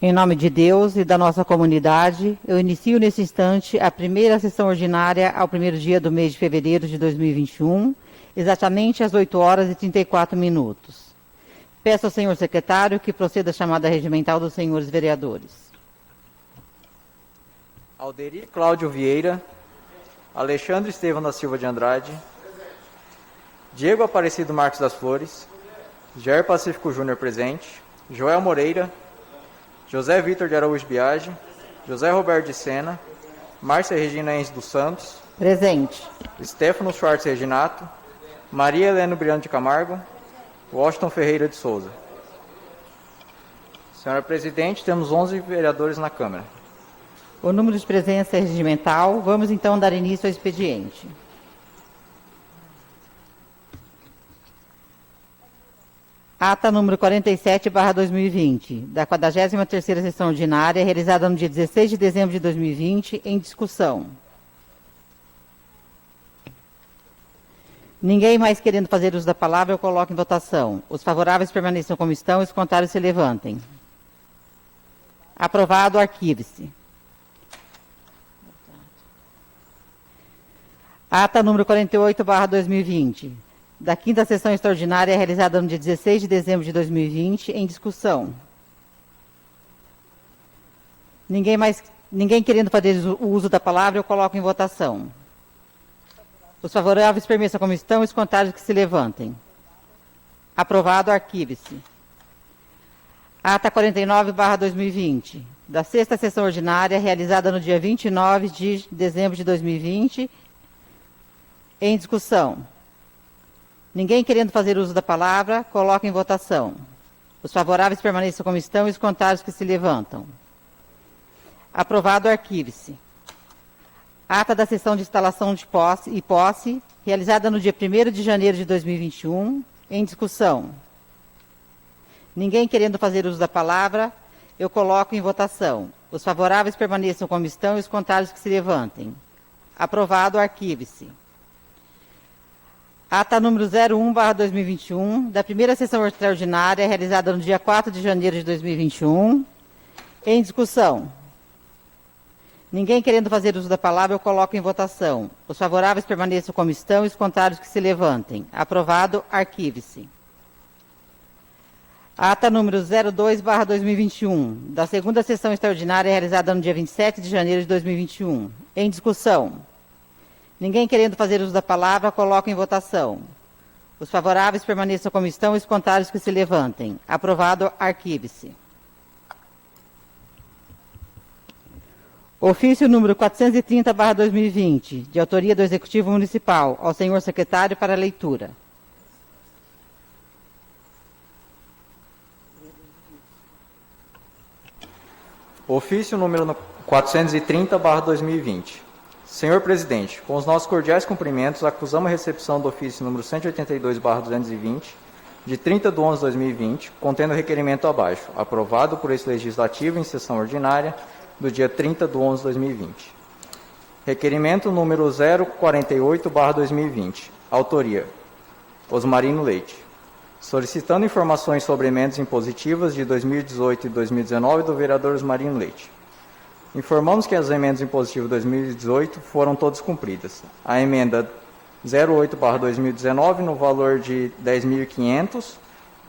Em nome de Deus e da nossa comunidade, eu inicio nesse instante a primeira sessão ordinária ao primeiro dia do mês de fevereiro de 2021, exatamente às 8 horas e 34 minutos. Peço ao senhor secretário que proceda à chamada regimental dos senhores vereadores. Alderi Cláudio Vieira, Alexandre Estevão da Silva de Andrade, Diego Aparecido Marques das Flores, Jair Pacífico Júnior presente, Joel Moreira, José Vitor de Araújo Biagi, José Roberto de Sena, Márcia Regina Enz dos Santos, presente. Stefano Schwartz Reginato, Maria Helena Briano de Camargo, Washington Ferreira de Souza. Senhora Presidente, temos 11 vereadores na Câmara. O número de presença é regimental. Vamos então dar início ao expediente. Ata número 47/2020, da 43ª sessão ordinária, realizada no dia 16 de dezembro de 2020, em discussão. Ninguém mais querendo fazer uso da palavra, eu coloco em votação. Os favoráveis permaneçam como estão e os contrários se levantem. Aprovado, arquive-se. Ata número 48/2020, da 5ª sessão extraordinária, realizada no dia 16 de dezembro de 2020, em discussão. Ninguém querendo fazer o uso da palavra, eu coloco em votação. Os favoráveis permaneçam como estão e os contrários que se levantem. Aprovado, arquive-se. Ata 49/2020, da 6ª sessão ordinária, realizada no dia 29 de dezembro de 2020, em discussão. Ninguém querendo fazer uso da palavra, coloca em votação. Os favoráveis permaneçam como estão e os contrários que se levantam. Aprovado, arquive-se. Ata da sessão de instalação de posse, realizada no dia 1º de janeiro de 2021, em discussão. Ninguém querendo fazer uso da palavra, eu coloco em votação. Os favoráveis permaneçam como estão e os contrários que se levantem. Aprovado, arquive-se. Ata número 01/2021, da primeira sessão extraordinária, realizada no dia 4 de janeiro de 2021, em discussão. Ninguém querendo fazer uso da palavra, eu coloco em votação. Os favoráveis permaneçam como estão e os contrários que se levantem. Aprovado, arquive-se. Ata número 02/2021, da 2ª sessão extraordinária, realizada no dia 27 de janeiro de 2021, em discussão. Ninguém querendo fazer uso da palavra, coloco em votação. Os favoráveis permaneçam como estão e os contrários que se levantem. Aprovado, arquive-se. Ofício número 430/2020, de autoria do Executivo Municipal, ao senhor secretário para leitura. Ofício número 430/2020. Senhor Presidente, com os nossos cordiais cumprimentos, acusamos a recepção do ofício número 182/220, de 30 de 11 de 2020, contendo o requerimento abaixo, aprovado por esse Legislativo em sessão ordinária do dia 30 de 11 de 2020. Requerimento número 048/2020, autoria Osmarino Leite, solicitando informações sobre emendas impositivas de 2018 e 2019 do vereador Osmarino Leite. Informamos que as emendas impositivas de 2018 foram todas cumpridas. A emenda 08/2019, no valor de 10.500,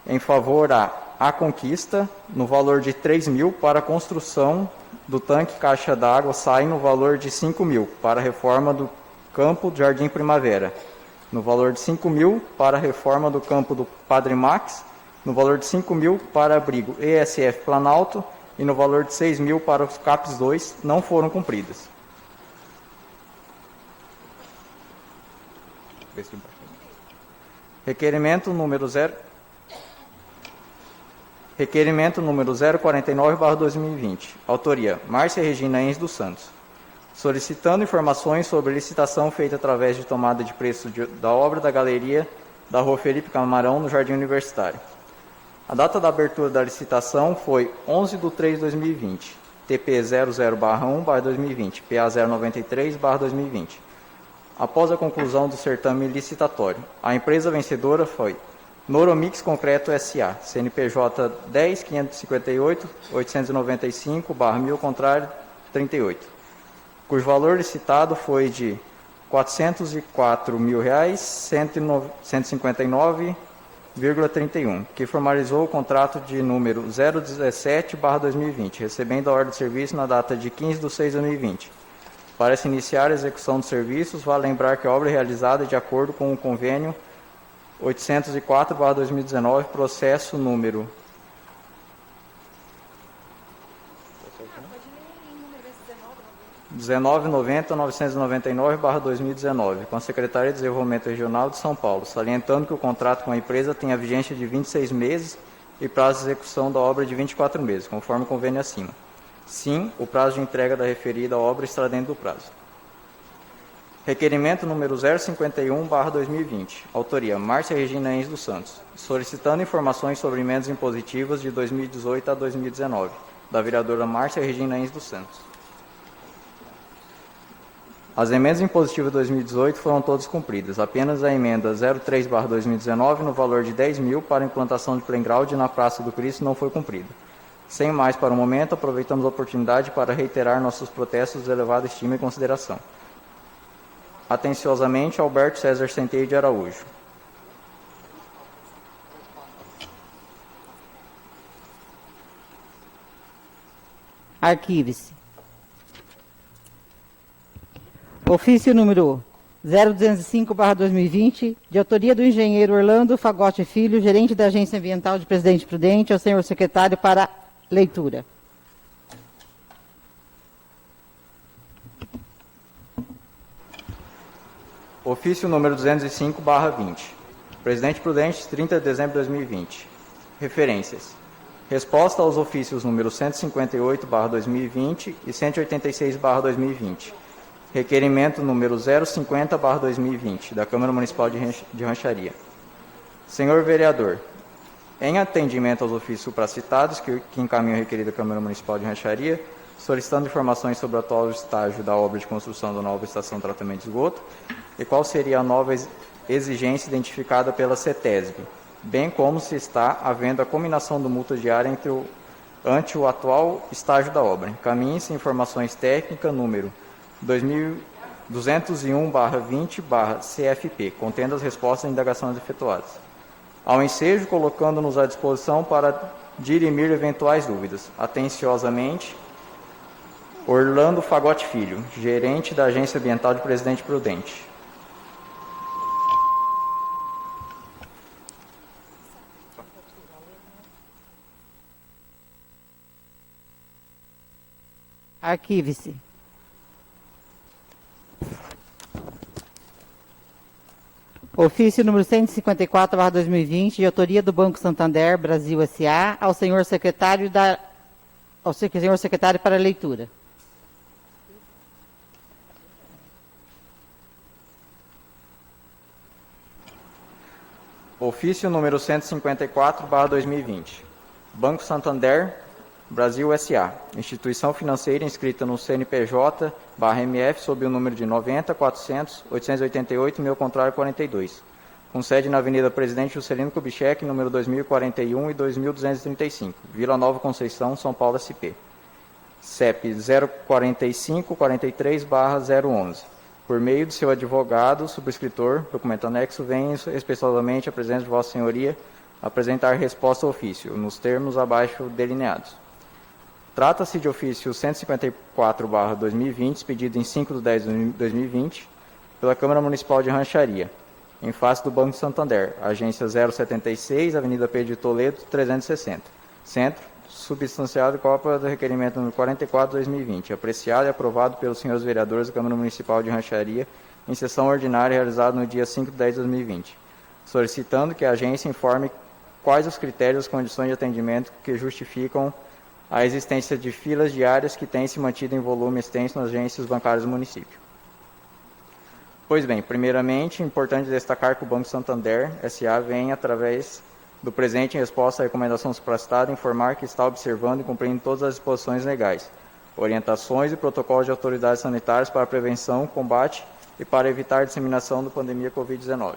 em favor à Conquista, no valor de 3.000, para a construção do tanque caixa d'água, SAI, no valor de 5.000, para a reforma do campo do Jardim Primavera, no valor de 5.000, para a reforma do campo do Padre Max, no valor de 5.000, para abrigo ESF Planalto, e no valor de 6.000 para os CAPs 2, não foram cumpridas. Requerimento número 049/2020, autoria Márcia Regina Enz dos Santos, solicitando informações sobre licitação feita através de tomada de preço da obra da galeria da Rua Felipe Camarão, no Jardim Universitário. A data da abertura da licitação foi 11 de 3 de 2020, TP 00/1/2020, PA 093/2020. Após a conclusão do certame licitatório, a empresa vencedora foi Noromix Concreto S.A., CNPJ 10.558.895/1000, contrário 38, cujo valor licitado foi de R$ 404.159,31, que formalizou o contrato de número 017/2020, recebendo a ordem de serviço na data de 15/6/2020. Para se iniciar a execução dos serviços, vale lembrar que a obra é realizada de acordo com o convênio 804/2019, processo número 1990-999/2019, com a Secretaria de Desenvolvimento Regional de São Paulo, salientando que o contrato com a empresa tem a vigência de 26 meses e prazo de execução da obra de 24 meses, conforme o convênio acima. Sim, o prazo de entrega da referida obra estará dentro do prazo. Requerimento número 051/2020, autoria Márcia Regina Enz dos Santos, solicitando informações sobre emendas impositivas de 2018 a 2019, da vereadora Márcia Regina Enz dos Santos. As emendas impositivas de 2018 foram todas cumpridas. Apenas a emenda 03/2019, no valor de R$ 10.000 para a implantação de playground na Praça do Cristo, não foi cumprida. Sem mais para o momento, aproveitamos a oportunidade para reiterar nossos protestos de elevada estima e consideração. Atenciosamente, Alberto César Centeio de Araújo. Arquive-se. Ofício número 0205/2020, de autoria do engenheiro Orlando Fagotti Filho, gerente da Agência Ambiental de Presidente Prudente, ao senhor secretário para leitura. Ofício número 205/20. Presidente Prudente, 30 de dezembro de 2020. Referências. Resposta aos ofícios número 158/2020 e 186/2020. Requerimento número 050/2020, da Câmara Municipal de Rancharia. Senhor vereador, em atendimento aos ofícios supracitados, que encaminham o requerido à Câmara Municipal de Rancharia, solicitando informações sobre o atual estágio da obra de construção da nova estação de tratamento de esgoto e qual seria a nova exigência identificada pela CETESB, bem como se está havendo a combinação do multa diária ante o atual estágio da obra. Encaminhe-se informações técnicas número 2201/20/CFP, contendo as respostas às indagações efetuadas. Ao ensejo, colocando-nos à disposição para dirimir eventuais dúvidas. Atenciosamente, Orlando Fagotti Filho, gerente da Agência Ambiental de Presidente Prudente. Arquive-se. Ofício número 154/2020, de autoria do Banco Santander Brasil S.A., ao senhor secretário para leitura. Ofício número 154/2020. Banco Santander Brasil S.A., instituição financeira inscrita no CNPJ/MF sob o número de 90.400.888, meu contrário 42, com sede na Avenida Presidente Juscelino Kubitschek, número 2041 e 2235, Vila Nova Conceição, São Paulo, SP. CEP 04543/011. Por meio de seu advogado, subscritor, documento anexo, venho respeitosamente à presença de Vossa Senhoria apresentar resposta ao ofício, nos termos abaixo delineados. Trata-se de ofício 154/2020, expedido em 5/10/2020, pela Câmara Municipal de Rancharia, em face do Banco Santander, agência 076, Avenida Pedro de Toledo, 360, Centro, substanciado cópia do requerimento número 44/2020, apreciado e aprovado pelos senhores vereadores da Câmara Municipal de Rancharia, em sessão ordinária realizada no dia 5/10/2020, solicitando que a agência informe quais os critérios e as condições de atendimento que justificam a existência de filas diárias que têm se mantido em volume extenso nas agências bancárias do município. Pois bem, primeiramente, é importante destacar que o Banco Santander S.A. vem, através do presente, em resposta à recomendação supracitada, informar que está observando e cumprindo todas as disposições legais, orientações e protocolos de autoridades sanitárias para a prevenção, combate e para evitar a disseminação da pandemia Covid-19.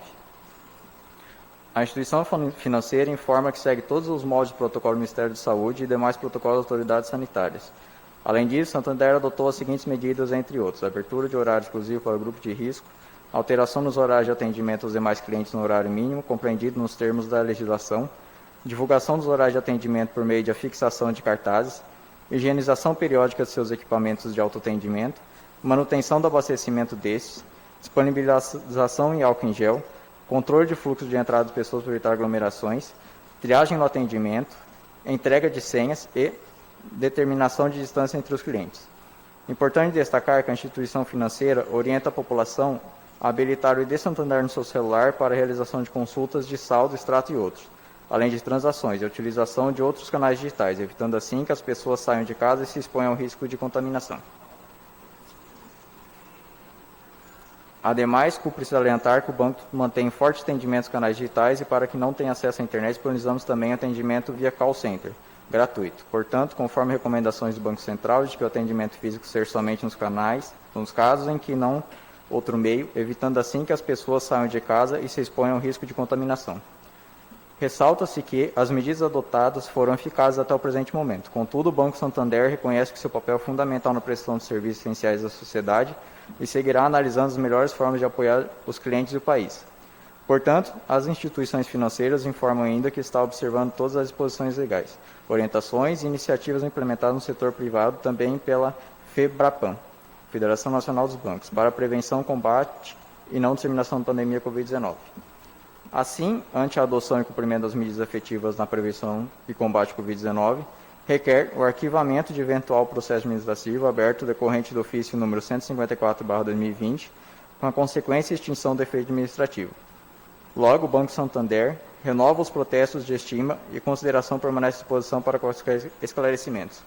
A instituição financeira informa que segue todos os moldes do protocolo do Ministério da Saúde e demais protocolos das autoridades sanitárias. Além disso, Santander adotou as seguintes medidas, entre outros: abertura de horário exclusivo para o grupo de risco, alteração nos horários de atendimento aos demais clientes no horário mínimo, compreendido nos termos da legislação, divulgação dos horários de atendimento por meio de afixação de cartazes, higienização periódica de seus equipamentos de autoatendimento, manutenção do abastecimento destes, disponibilização em álcool em gel, controle de fluxo de entrada de pessoas para evitar aglomerações, triagem no atendimento, entrega de senhas e determinação de distância entre os clientes. Importante destacar que a instituição financeira orienta a população a habilitar o ID Santander no seu celular para a realização de consultas de saldo, extrato e outros, além de transações e utilização de outros canais digitais, evitando assim que as pessoas saiam de casa e se exponham ao risco de contaminação. Ademais, cumpre salientar que o banco mantém forte atendimento aos canais digitais e, para quem não tem acesso à internet, disponibilizamos também atendimento via call center, gratuito. Portanto, conforme recomendações do Banco Central, de que o atendimento físico ser somente nos canais, nos casos em que não outro meio, evitando assim que as pessoas saiam de casa e se exponham ao risco de contaminação. Ressalta-se que as medidas adotadas foram eficazes até o presente momento. Contudo, o Banco Santander reconhece que seu papel é fundamental na prestação de serviços essenciais à sociedade e seguirá analisando as melhores formas de apoiar os clientes do país. Portanto, as instituições financeiras informam ainda que está observando todas as disposições legais, orientações e iniciativas implementadas no setor privado, também pela FEBRAPAN, Federação Nacional dos Bancos, para a prevenção, combate e não disseminação da pandemia Covid-19. Assim, ante a adoção e cumprimento das medidas efetivas na prevenção e combate à Covid-19, requer o arquivamento de eventual processo administrativo aberto decorrente do ofício número 154/2020, com a consequência extinção do efeito administrativo. Logo, o Banco Santander renova os protestos de estima e consideração permanece à disposição para quaisquer esclarecimentos.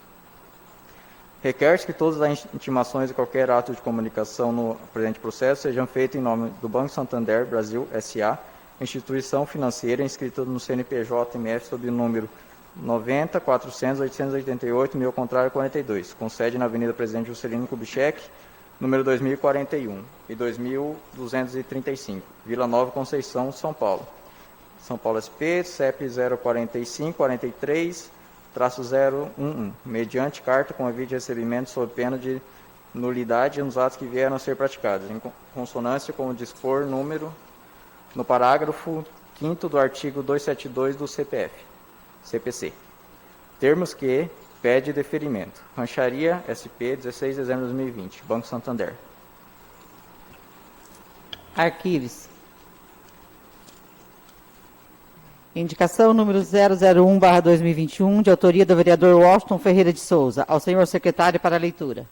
Requer-se que todas as intimações e qualquer ato de comunicação no presente processo sejam feitos em nome do Banco Santander Brasil S.A., instituição financeira inscrita no CNPJ-MF sob o número 90.400.888, meio contrário 42, com sede na Avenida Presidente Juscelino Kubitschek, número 2041 e 2235, Vila Nova Conceição, São Paulo. São Paulo SP, CEP 04543-011, mediante carta com aviso de recebimento sob pena de nulidade nos atos que vieram a ser praticados, em consonância com o dispor número no parágrafo 5º do artigo 272 do CPC. Termos que pede deferimento. Rancharia SP, 16 de dezembro de 2020, Banco Santander. Arquives. Indicação número 001/2021, de autoria do vereador Washington Ferreira de Souza. Ao senhor secretário para a leitura.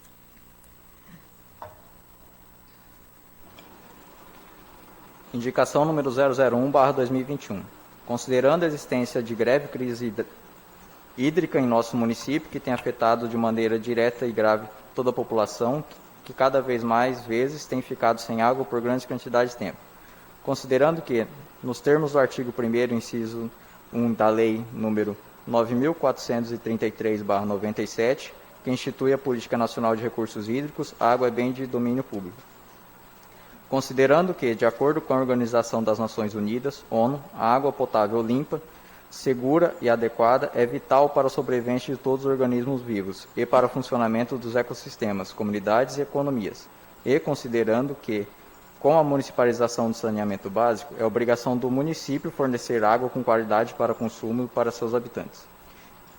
Indicação número 001/2021. Considerando a existência de grave crise hídrica em nosso município, que tem afetado de maneira direta e grave toda a população, que cada vez mais vezes tem ficado sem água por grandes quantidades de tempo. Considerando que, nos termos do artigo 1º, inciso 1 da Lei número 9.433/97, que institui a Política Nacional de Recursos Hídricos, a água é bem de domínio público. Considerando que, de acordo com a Organização das Nações Unidas, ONU, a água potável limpa, segura e adequada é vital para a sobrevivência de todos os organismos vivos e para o funcionamento dos ecossistemas, comunidades e economias. E considerando que, com a municipalização do saneamento básico, é obrigação do município fornecer água com qualidade para consumo para seus habitantes.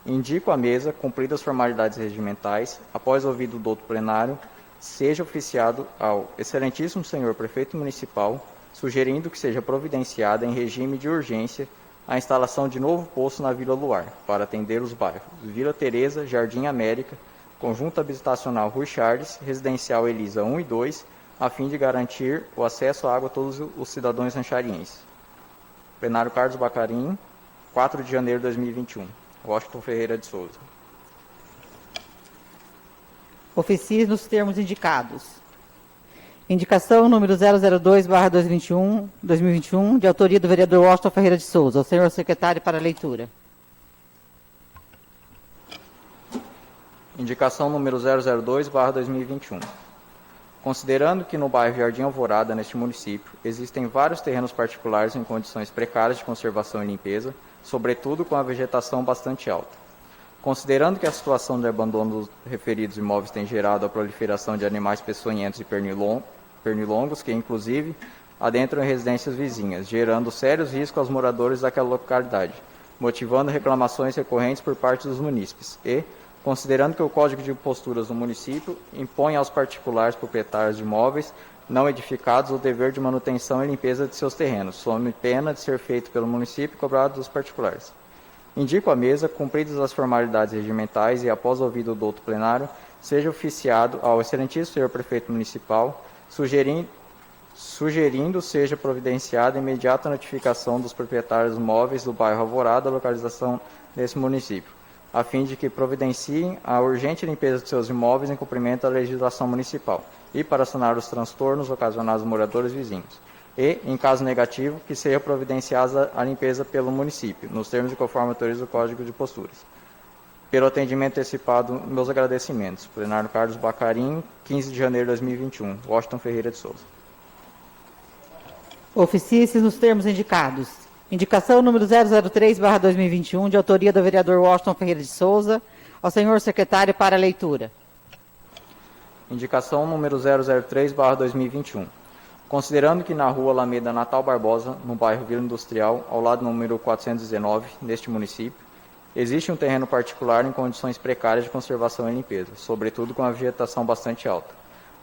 Indico à mesa, cumpridas as formalidades regimentais, após ouvido o douto plenário, seja oficiado ao excelentíssimo senhor prefeito municipal, sugerindo que seja providenciada em regime de urgência a instalação de novo poço na Vila Luar, para atender os bairros Vila Teresa, Jardim América, Conjunto Habitacional Rui Charles, Residencial Elisa 1 e 2, a fim de garantir o acesso à água a todos os cidadãos rancharienses. Plenário Carlos Bacarim, 4 de janeiro de 2021. Washington Ferreira de Souza. Oficie nos termos indicados. Indicação número 002/2021, de autoria do vereador Washington Ferreira de Souza. Ao senhor secretário para a leitura. Indicação número 002/2021. Considerando que no bairro Jardim Alvorada, neste município, existem vários terrenos particulares em condições precárias de conservação e limpeza, sobretudo com a vegetação bastante alta. Considerando que a situação de abandono dos referidos imóveis tem gerado a proliferação de animais peçonhentos e pernilongos, que inclusive adentram em residências vizinhas, gerando sérios riscos aos moradores daquela localidade, motivando reclamações recorrentes por parte dos munícipes e, considerando que o Código de Posturas do município impõe aos particulares proprietários de imóveis não edificados o dever de manutenção e limpeza de seus terrenos, sob pena de ser feito pelo município e cobrado dos particulares. Indico à mesa, cumpridas as formalidades regimentais e após ouvido o douto plenário, seja oficiado ao excelentíssimo senhor prefeito municipal, sugerindo seja providenciada a imediata notificação dos proprietários móveis do bairro Alvorada, a localização desse município, a fim de que providenciem a urgente limpeza de seus imóveis em cumprimento da legislação municipal e para sanar os transtornos ocasionados aos moradores vizinhos. E, em caso negativo, que seja providenciada a limpeza pelo município, nos termos e conforme autoriza o Código de Posturas. Pelo atendimento antecipado, meus agradecimentos. Plenário Carlos Bacarim, 15 de janeiro de 2021. Washington Ferreira de Souza. Oficie-se nos termos indicados. Indicação número 003/2021, de autoria do vereador Washington Ferreira de Souza, ao senhor secretário para leitura. Indicação número 003/2021. Considerando que na rua Alameda Natal Barbosa, no bairro Vila Industrial, ao lado do número 419, neste município, existe um terreno particular em condições precárias de conservação e limpeza, sobretudo com a vegetação bastante alta.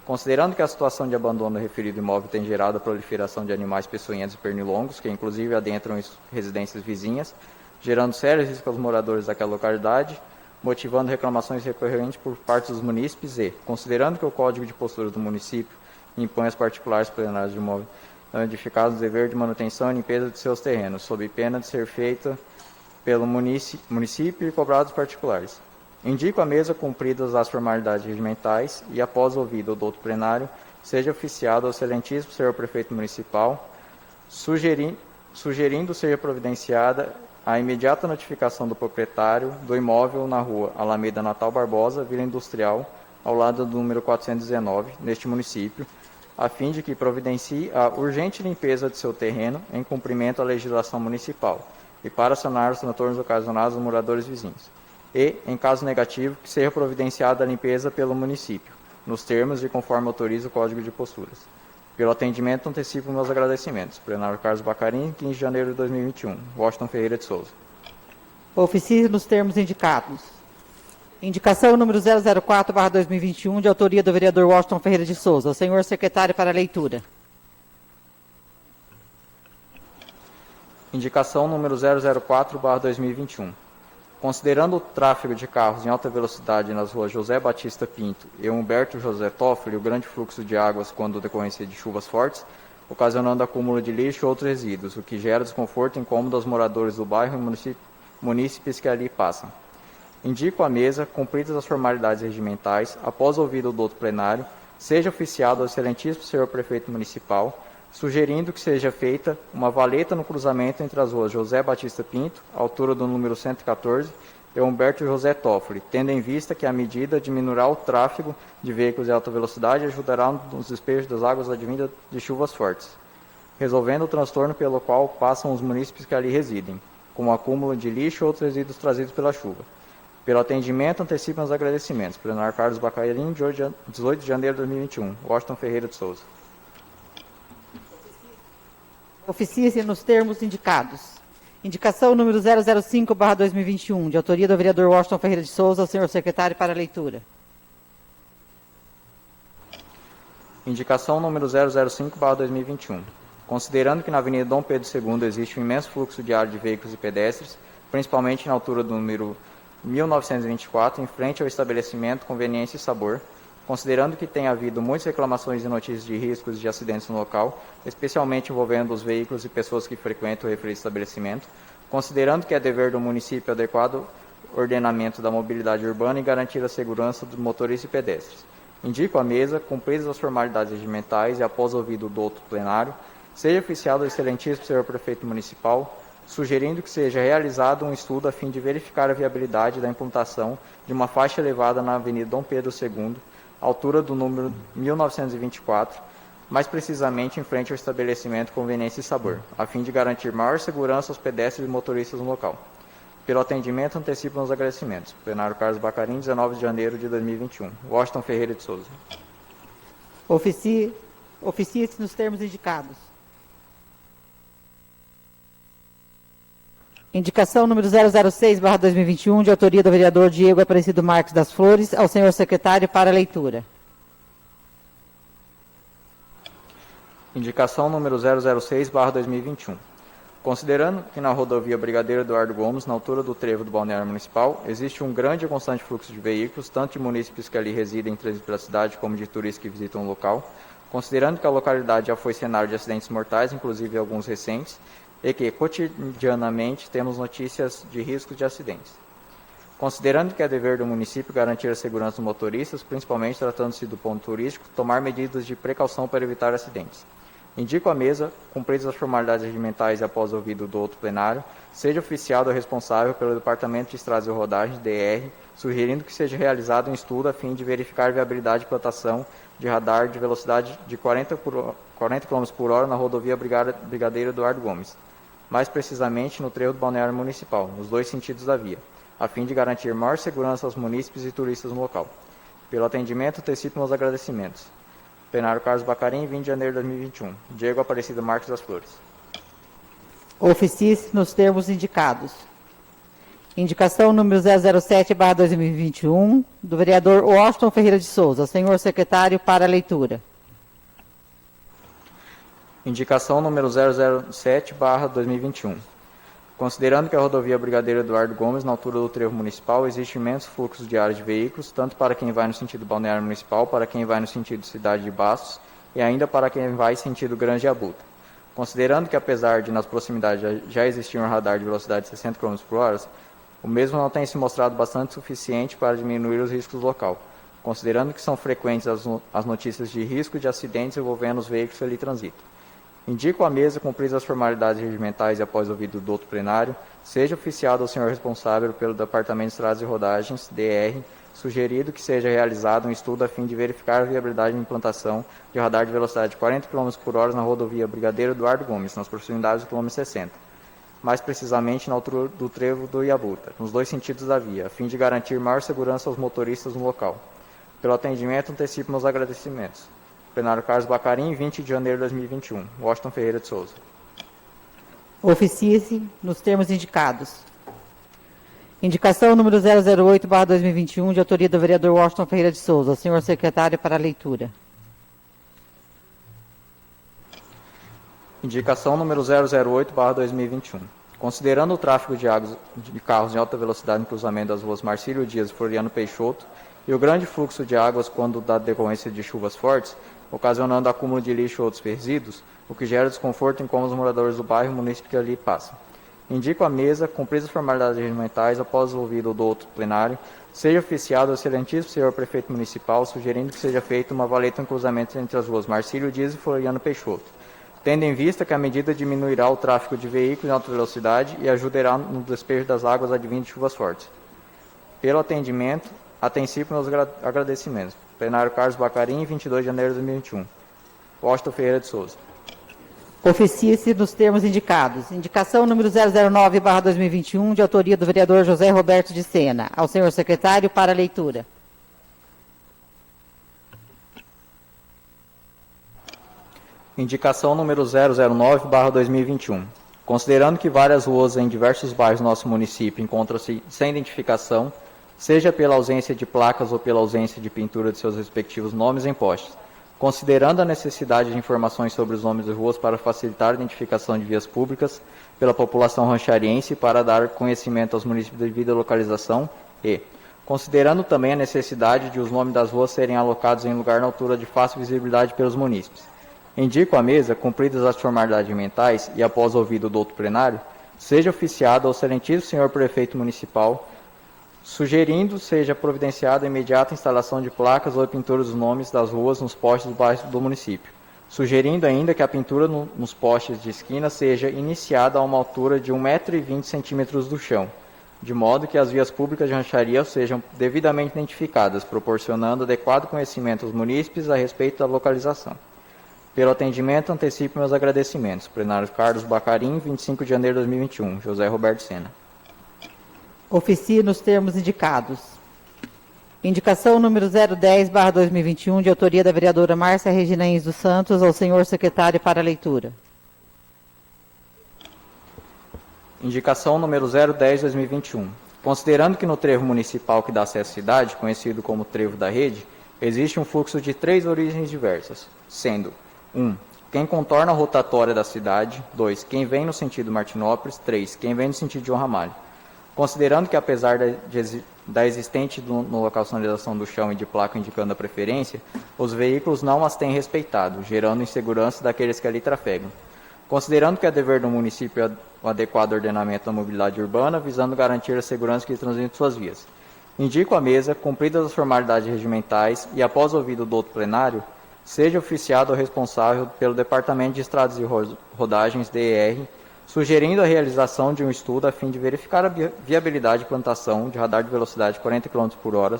Considerando que a situação de abandono do referido imóvel tem gerado a proliferação de animais peçonhentos e pernilongos, que inclusive adentram residências vizinhas, gerando sérios riscos aos moradores daquela localidade, motivando reclamações recorrentes por parte dos munícipes e, considerando que o Código de Posturas do município impõe aos particulares plenários de imóveis não edificados o dever de manutenção e limpeza de seus terrenos, sob pena de ser feita pelo município e cobrado dos particulares. Indico à mesa, cumpridas as formalidades regimentais e, após ouvido o douto plenário, seja oficiado ao excelentíssimo senhor prefeito municipal, sugerindo seja providenciada a imediata notificação do proprietário do imóvel na rua Alameda Natal Barbosa, Vila Industrial, ao lado do número 419, neste município, a fim de que providencie a urgente limpeza de seu terreno em cumprimento à legislação municipal e para sanar os transtornos ocasionados aos moradores vizinhos. E, em caso negativo, que seja providenciada a limpeza pelo município, nos termos e conforme autoriza o Código de Posturas. Pelo atendimento, antecipo meus agradecimentos. Plenário Carlos Bacarim, 15 de janeiro de 2021. Washington Ferreira de Souza. Oficie nos termos indicados. Indicação número 004/2021, de autoria do vereador Washington Ferreira de Souza. O senhor secretário para leitura. Indicação número 004/2021. Considerando o tráfego de carros em alta velocidade nas ruas José Batista Pinto e Humberto José Toffoli e o grande fluxo de águas quando decorrência de chuvas fortes, ocasionando acúmulo de lixo e outros resíduos, o que gera desconforto e incômodo aos moradores do bairro e munícipes que ali passam. Indico à mesa, cumpridas as formalidades regimentais, após ouvido o douto plenário, seja oficiado ao excelentíssimo senhor prefeito municipal, sugerindo que seja feita uma valeta no cruzamento entre as ruas José Batista Pinto, altura do número 114, e Humberto José Toffoli, tendo em vista que a medida diminuirá o tráfego de veículos de alta velocidade e ajudará nos despejos das águas advindas de chuvas fortes, resolvendo o transtorno pelo qual passam os munícipes que ali residem, como acúmulo de lixo e outros resíduos trazidos pela chuva. Pelo atendimento, antecipo os agradecimentos. Plenário Carlos Bacarim, 18 de janeiro de 2021. Washington Ferreira de Souza. Oficie-se nos termos indicados. Indicação número 005/2021, de autoria do vereador Washington Ferreira de Souza, ao senhor secretário para leitura. Indicação número 005/2021. Considerando que na Avenida Dom Pedro II existe um imenso fluxo diário de veículos e pedestres, principalmente na altura do número 1924, em frente ao estabelecimento Conveniência e Sabor, considerando que tem havido muitas reclamações e notícias de riscos de acidentes no local, especialmente envolvendo os veículos e pessoas que frequentam o referido estabelecimento, considerando que é dever do município adequado ordenamento da mobilidade urbana e garantir a segurança dos motoristas e pedestres. Indico à mesa, cumpridas as formalidades regimentais e após ouvido o douto plenário, seja oficiado ao excelentíssimo senhor prefeito municipal, sugerindo que seja realizado um estudo a fim de verificar a viabilidade da implantação de uma faixa elevada na Avenida Dom Pedro II, altura do número 1924, mais precisamente em frente ao estabelecimento Conveniência e Sabor, a fim de garantir maior segurança aos pedestres e motoristas no local. Pelo atendimento, antecipo os agradecimentos. Plenário Carlos Bacarin, 19 de janeiro de 2021. Washington Ferreira de Souza. Oficie-se nos termos indicados. Indicação número 006/2021, de autoria do vereador Diego Aparecido Marques das Flores, ao senhor secretário para leitura. Indicação número 006/2021. Considerando que na rodovia Brigadeiro Eduardo Gomes, na altura do trevo do Balneário Municipal, existe um grande e constante fluxo de veículos, tanto de munícipes que ali residem em trânsito pela cidade, como de turistas que visitam o local, considerando que a localidade já foi cenário de acidentes mortais, inclusive alguns recentes, e que cotidianamente temos notícias de riscos de acidentes. Considerando que é dever do município garantir a segurança dos motoristas, principalmente tratando-se do ponto turístico, tomar medidas de precaução para evitar acidentes. Indico à mesa, cumpridas as formalidades regimentais e após ouvido do outro plenário, seja oficiado o responsável pelo Departamento de Estradas e Rodagens, DR, sugerindo que seja realizado um estudo a fim de verificar a viabilidade de implantação de radar de velocidade de 40 km por hora na rodovia Brigadeiro Eduardo Gomes, mais precisamente no trevo do Balneário Municipal, nos dois sentidos da via, a fim de garantir maior segurança aos munícipes e turistas no local. Pelo atendimento, antecipo meus agradecimentos. Plenário Carlos Bacarin, 20 de janeiro de 2021. Diego Aparecido Marques das Flores. Oficie-se nos termos indicados. Indicação número 007/2021, do vereador Washington Ferreira de Souza, ao senhor secretário para leitura. Indicação número 007/2021. Considerando que a rodovia Brigadeiro Eduardo Gomes, na altura do trevo municipal, existe imenso fluxo diário de veículos, tanto para quem vai no sentido balneário municipal, para quem vai no sentido cidade de Bastos e ainda para quem vai sentido Grande Abutre. Considerando que, apesar de nas proximidades já existir um radar de velocidade de 60 km por hora, o mesmo não tem se mostrado bastante suficiente para diminuir os riscos do local, considerando que são frequentes as notícias de risco de acidentes envolvendo os veículos que ali transitam. Indico à mesa, cumpridas as formalidades regimentais e após ouvido do outro plenário, seja oficiado ao senhor responsável pelo Departamento de Estradas e Rodagens, DR, sugerido que seja realizado um estudo a fim de verificar a viabilidade de implantação de radar de velocidade de 40 km por hora na rodovia Brigadeiro Eduardo Gomes, nas proximidades do km 60, mais precisamente na altura do trevo do Iabuta, nos dois sentidos da via, a fim de garantir maior segurança aos motoristas no local. Pelo atendimento, antecipo meus agradecimentos. Plenário Carlos Bacarin, 20 de janeiro de 2021. Washington Ferreira de Souza. Oficie-se nos termos indicados. Indicação número 008/2021, de autoria do vereador Washington Ferreira de Souza, senhor secretário para a leitura. Indicação número 008/2021. Considerando o tráfego de carros em alta velocidade no cruzamento das ruas Marcílio Dias e Floriano Peixoto e o grande fluxo de águas quando da decorrência de chuvas fortes, ocasionando acúmulo de lixo ou outros resíduos, o que gera desconforto em como os moradores do bairro e município que ali passam. Indico à mesa, cumpridas as formalidades regimentais, após o ouvido do outro plenário, seja oficiado ao excelentíssimo senhor prefeito municipal, sugerindo que seja feita uma valeta em cruzamento entre as ruas Marcílio Dias e Floriano Peixoto, tendo em vista que a medida diminuirá o tráfego de veículos em alta velocidade e ajudará no despejo das águas advindas de chuvas fortes. Pelo atendimento, antecipo meus agradecimentos. Plenário Carlos Bacarin, 22 de janeiro de 2021. Washington Ferreira de Souza. Oficie-se nos termos indicados. Indicação número 009/2021, de autoria do vereador José Roberto de Sena, ao senhor secretário para a leitura. Indicação número 009/2021. Considerando que várias ruas em diversos bairros do nosso município encontram-se sem identificação, seja pela ausência de placas ou pela ausência de pintura de seus respectivos nomes em postes. Considerando a necessidade de informações sobre os nomes de ruas para facilitar a identificação de vias públicas pela população ranchariense e para dar conhecimento aos municípios de devida localização e, considerando também a necessidade de os nomes das ruas serem alocados em lugar na altura de fácil visibilidade pelos munícipes. Indico à mesa, cumpridas as formalidades mentais e após ouvido do outro plenário, seja oficiado ao excelentíssimo senhor prefeito municipal, sugerindo seja providenciada a imediata instalação de placas ou pintura dos nomes das ruas nos postes do bairro do município, sugerindo ainda que a pintura nos postes de esquina seja iniciada a uma altura de 1,20 m do chão, de modo que as vias públicas de rancharia sejam devidamente identificadas, proporcionando adequado conhecimento aos munícipes a respeito da localização. Pelo atendimento, antecipo meus agradecimentos. Plenário Carlos Bacarim, 25 de janeiro de 2021. José Roberto Sena. Oficie nos termos indicados. Indicação número 010/2021, de autoria da vereadora Márcia Regina Ins dos Santos, ao senhor secretário para leitura. Indicação número 010/2021. Considerando que no trevo municipal que dá acesso à cidade, conhecido como trevo da rede, existe um fluxo de 3 origens diversas, sendo 1. Quem contorna a rotatória da cidade. 2. Quem vem no sentido Martinópolis. 3. Quem vem no sentido João Ramalho. Considerando que, apesar da existente no local sinalização do chão e de placa indicando a preferência, os veículos não as têm respeitado, gerando insegurança daqueles que ali trafegam. Considerando que é dever do município o adequado ordenamento da mobilidade urbana, visando garantir a segurança que transitam suas vias. Indico à mesa, cumpridas as formalidades regimentais e após ouvido do outro plenário, seja oficiado o responsável pelo Departamento de Estradas e Rodagens, DER, sugerindo a realização de um estudo a fim de verificar a viabilidade de plantação de radar de velocidade 40 km por hora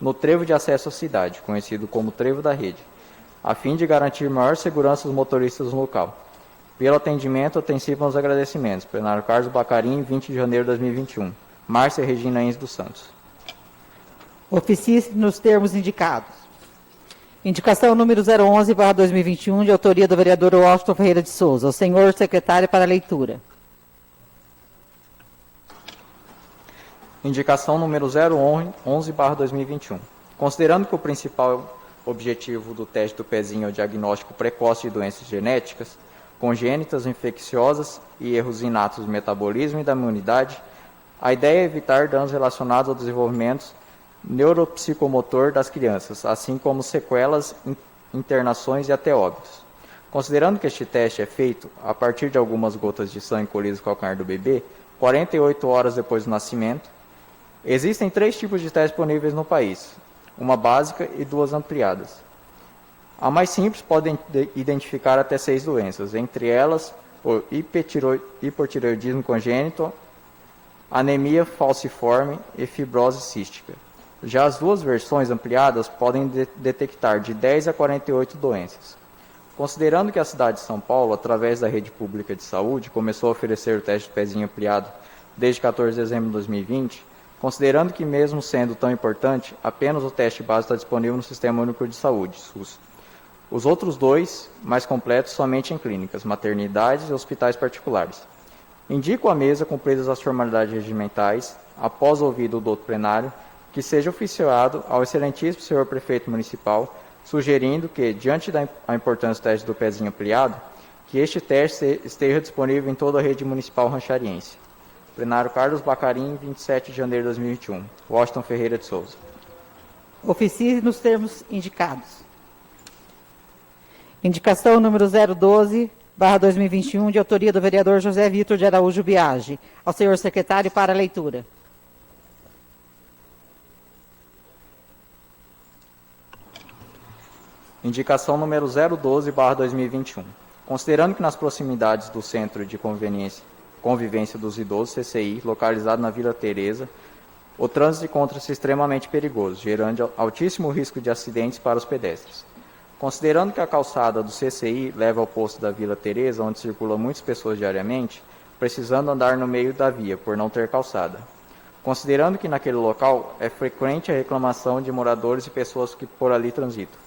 no trevo de acesso à cidade, conhecido como trevo da rede, a fim de garantir maior segurança dos motoristas no local. Pelo atendimento, antecipo os agradecimentos. Plenário Carlos Bacarim, 20 de janeiro de 2021. Márcia Regina Ins dos Santos. Oficie nos termos indicados. Indicação número 011/2021, de autoria do vereador Washington Ferreira de Souza, ao senhor secretário para leitura. Indicação número 011/2021. Considerando que o principal objetivo do teste do pezinho é o diagnóstico precoce de doenças genéticas, congênitas, infecciosas e erros inatos do metabolismo e da imunidade, a ideia é evitar danos relacionados ao desenvolvimento neuropsicomotor das crianças, assim como sequelas, internações e até óbitos. Considerando que este teste é feito a partir de algumas gotas de sangue colhidas no calcanhar do bebê, 48 horas depois do nascimento, existem 3 tipos de testes disponíveis no país, uma básica e 2 ampliadas. A mais simples pode identificar até 6 doenças, entre elas o hipotireoidismo congênito, anemia falciforme e fibrose cística. Já as 2 versões ampliadas podem detectar de 10 a 48 doenças. Considerando que a cidade de São Paulo, através da rede pública de saúde, começou a oferecer o teste de pezinho ampliado desde 14 de dezembro de 2020, considerando que, mesmo sendo tão importante, apenas o teste básico está disponível no Sistema Único de Saúde, SUS. Os outros 2, mais completos, somente em clínicas, maternidades e hospitais particulares. Indico à mesa, cumpridas as formalidades regimentais, após ouvido do outro plenário, que seja oficiado ao excelentíssimo senhor prefeito municipal, sugerindo que, diante da importância do teste do pezinho ampliado, que este teste esteja disponível em toda a rede municipal ranchariense. Plenário Carlos Bacarim, 27 de janeiro de 2021. Washington Ferreira de Souza. Oficie nos termos indicados. Indicação número 012/2021, de autoria do vereador José Vitor de Araújo Biagi, ao senhor secretário para leitura. Indicação número 012/2021. Considerando que nas proximidades do Centro de Convivência dos Idosos, CCI, localizado na Vila Teresa, o trânsito encontra-se extremamente perigoso, gerando altíssimo risco de acidentes para os pedestres. Considerando que a calçada do CCI leva ao posto da Vila Teresa, onde circulam muitas pessoas diariamente, precisando andar no meio da via, por não ter calçada. Considerando que naquele local é frequente a reclamação de moradores e pessoas que por ali transitam.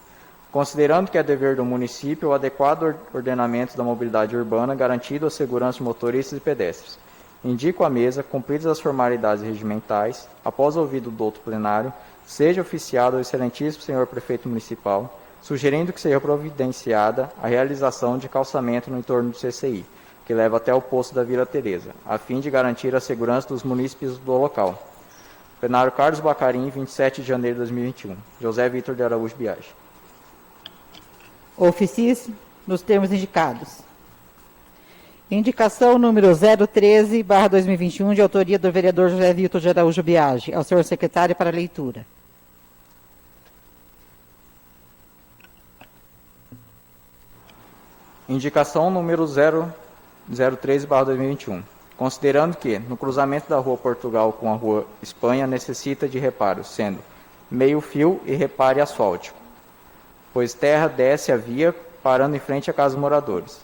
Considerando que é dever do município o adequado ordenamento da mobilidade urbana, garantindo a segurança de motoristas e pedestres. Indico à mesa, cumpridas as formalidades regimentais, após ouvido do outro plenário, seja oficiado ao excelentíssimo senhor prefeito municipal, sugerindo que seja providenciada a realização de calçamento no entorno do CCI, que leva até o posto da Vila Teresa, a fim de garantir a segurança dos munícipes do local. Plenário Carlos Bacarim, 27 de janeiro de 2021. José Vitor de Araújo Biagi. Oficie nos termos indicados. Indicação número 013/2021, de autoria do vereador José Vitor de Araújo Biagi, ao senhor secretário para leitura. Indicação número 013/2021. considerando que, no cruzamento da Rua Portugal com a Rua Espanha, necessita de reparos, sendo meio-fio e repare asfáltico, pois terra desce a via, parando em frente à casa dos moradores.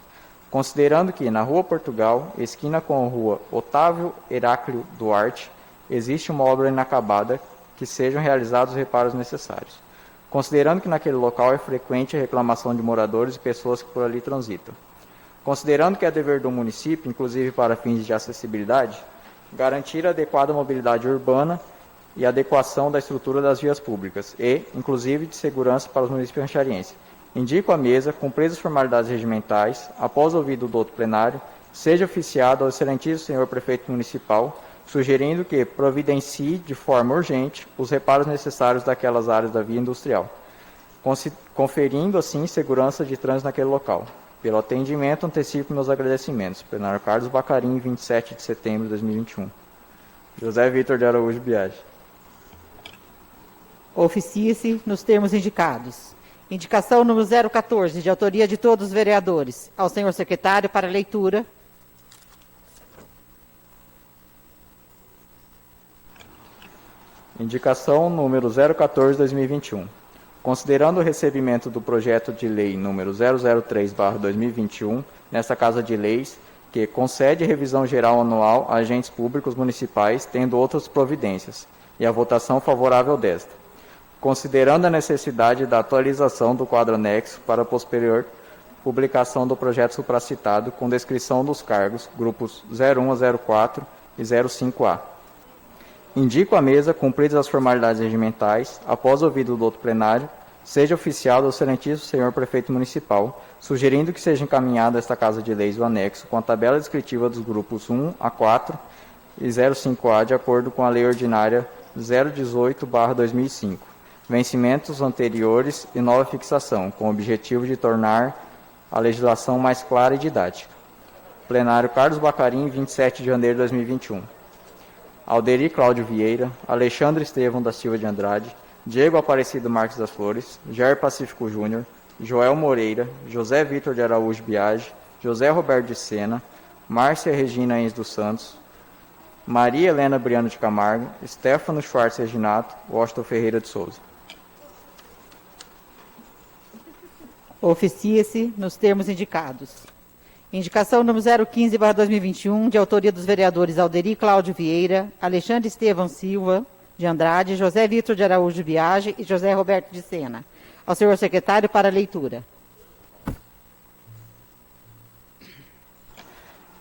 Considerando que, na Rua Portugal, esquina com a Rua Otávio Heráclio Duarte, existe uma obra inacabada, que sejam realizados os reparos necessários. Considerando que naquele local é frequente a reclamação de moradores e pessoas que por ali transitam. Considerando que é dever do município, inclusive para fins de acessibilidade, garantir a adequada mobilidade urbana e adequação da estrutura das vias públicas e, inclusive, de segurança para os municípios rancharienses. Indico à mesa, cumpridas as formalidades regimentais, após ouvido do outro plenário, seja oficiado ao excelentíssimo senhor prefeito municipal, sugerindo que providencie de forma urgente os reparos necessários daquelas áreas da via industrial, conferindo assim segurança de trânsito naquele local. Pelo atendimento, antecipo meus agradecimentos. Plenário Carlos Bacarim, 27 de setembro de 2021. José Vitor de Araújo Biagi. Oficie-se nos termos indicados. Indicação número 014, de autoria de todos os vereadores. Ao senhor secretário para leitura. Indicação número 014/2021. Considerando o recebimento do projeto de lei número 003/2021, nesta Casa de Leis, que concede revisão geral anual a agentes públicos municipais, tendo outras providências, e a votação favorável desta. Considerando a necessidade da atualização do quadro anexo para a posterior publicação do projeto supracitado, com descrição dos cargos, grupos 01 a 04 e 05A. Indico à mesa, cumpridas as formalidades regimentais, após ouvido do outro plenário, seja oficiado ao excelentíssimo senhor prefeito municipal, sugerindo que seja encaminhado a esta Casa de Leis o anexo com a tabela descritiva dos grupos 1 a 4 e 05A, de acordo com a Lei Ordinária 018/2005, vencimentos anteriores e nova fixação, com o objetivo de tornar a legislação mais clara e didática. Plenário Carlos Bacarim, 27 de janeiro de 2021. Alderi Cláudio Vieira, Alexandre Estevão da Silva de Andrade, Diego Aparecido Marques das Flores, Jair Pacífico Júnior, Joel Moreira, José Vitor de Araújo Biagi, José Roberto de Sena, Márcia Regina Enz dos Santos, Maria Helena Briano de Camargo, Stefano Schwartz Reginato, Washington Ferreira de Souza. Oficie-se nos termos indicados. Indicação número 015/2021, de autoria dos vereadores Alderi Cláudio Vieira, Alexandre Estevão Silva de Andrade, José Vitor de Araújo Biagi e José Roberto de Sena. Ao senhor secretário para leitura.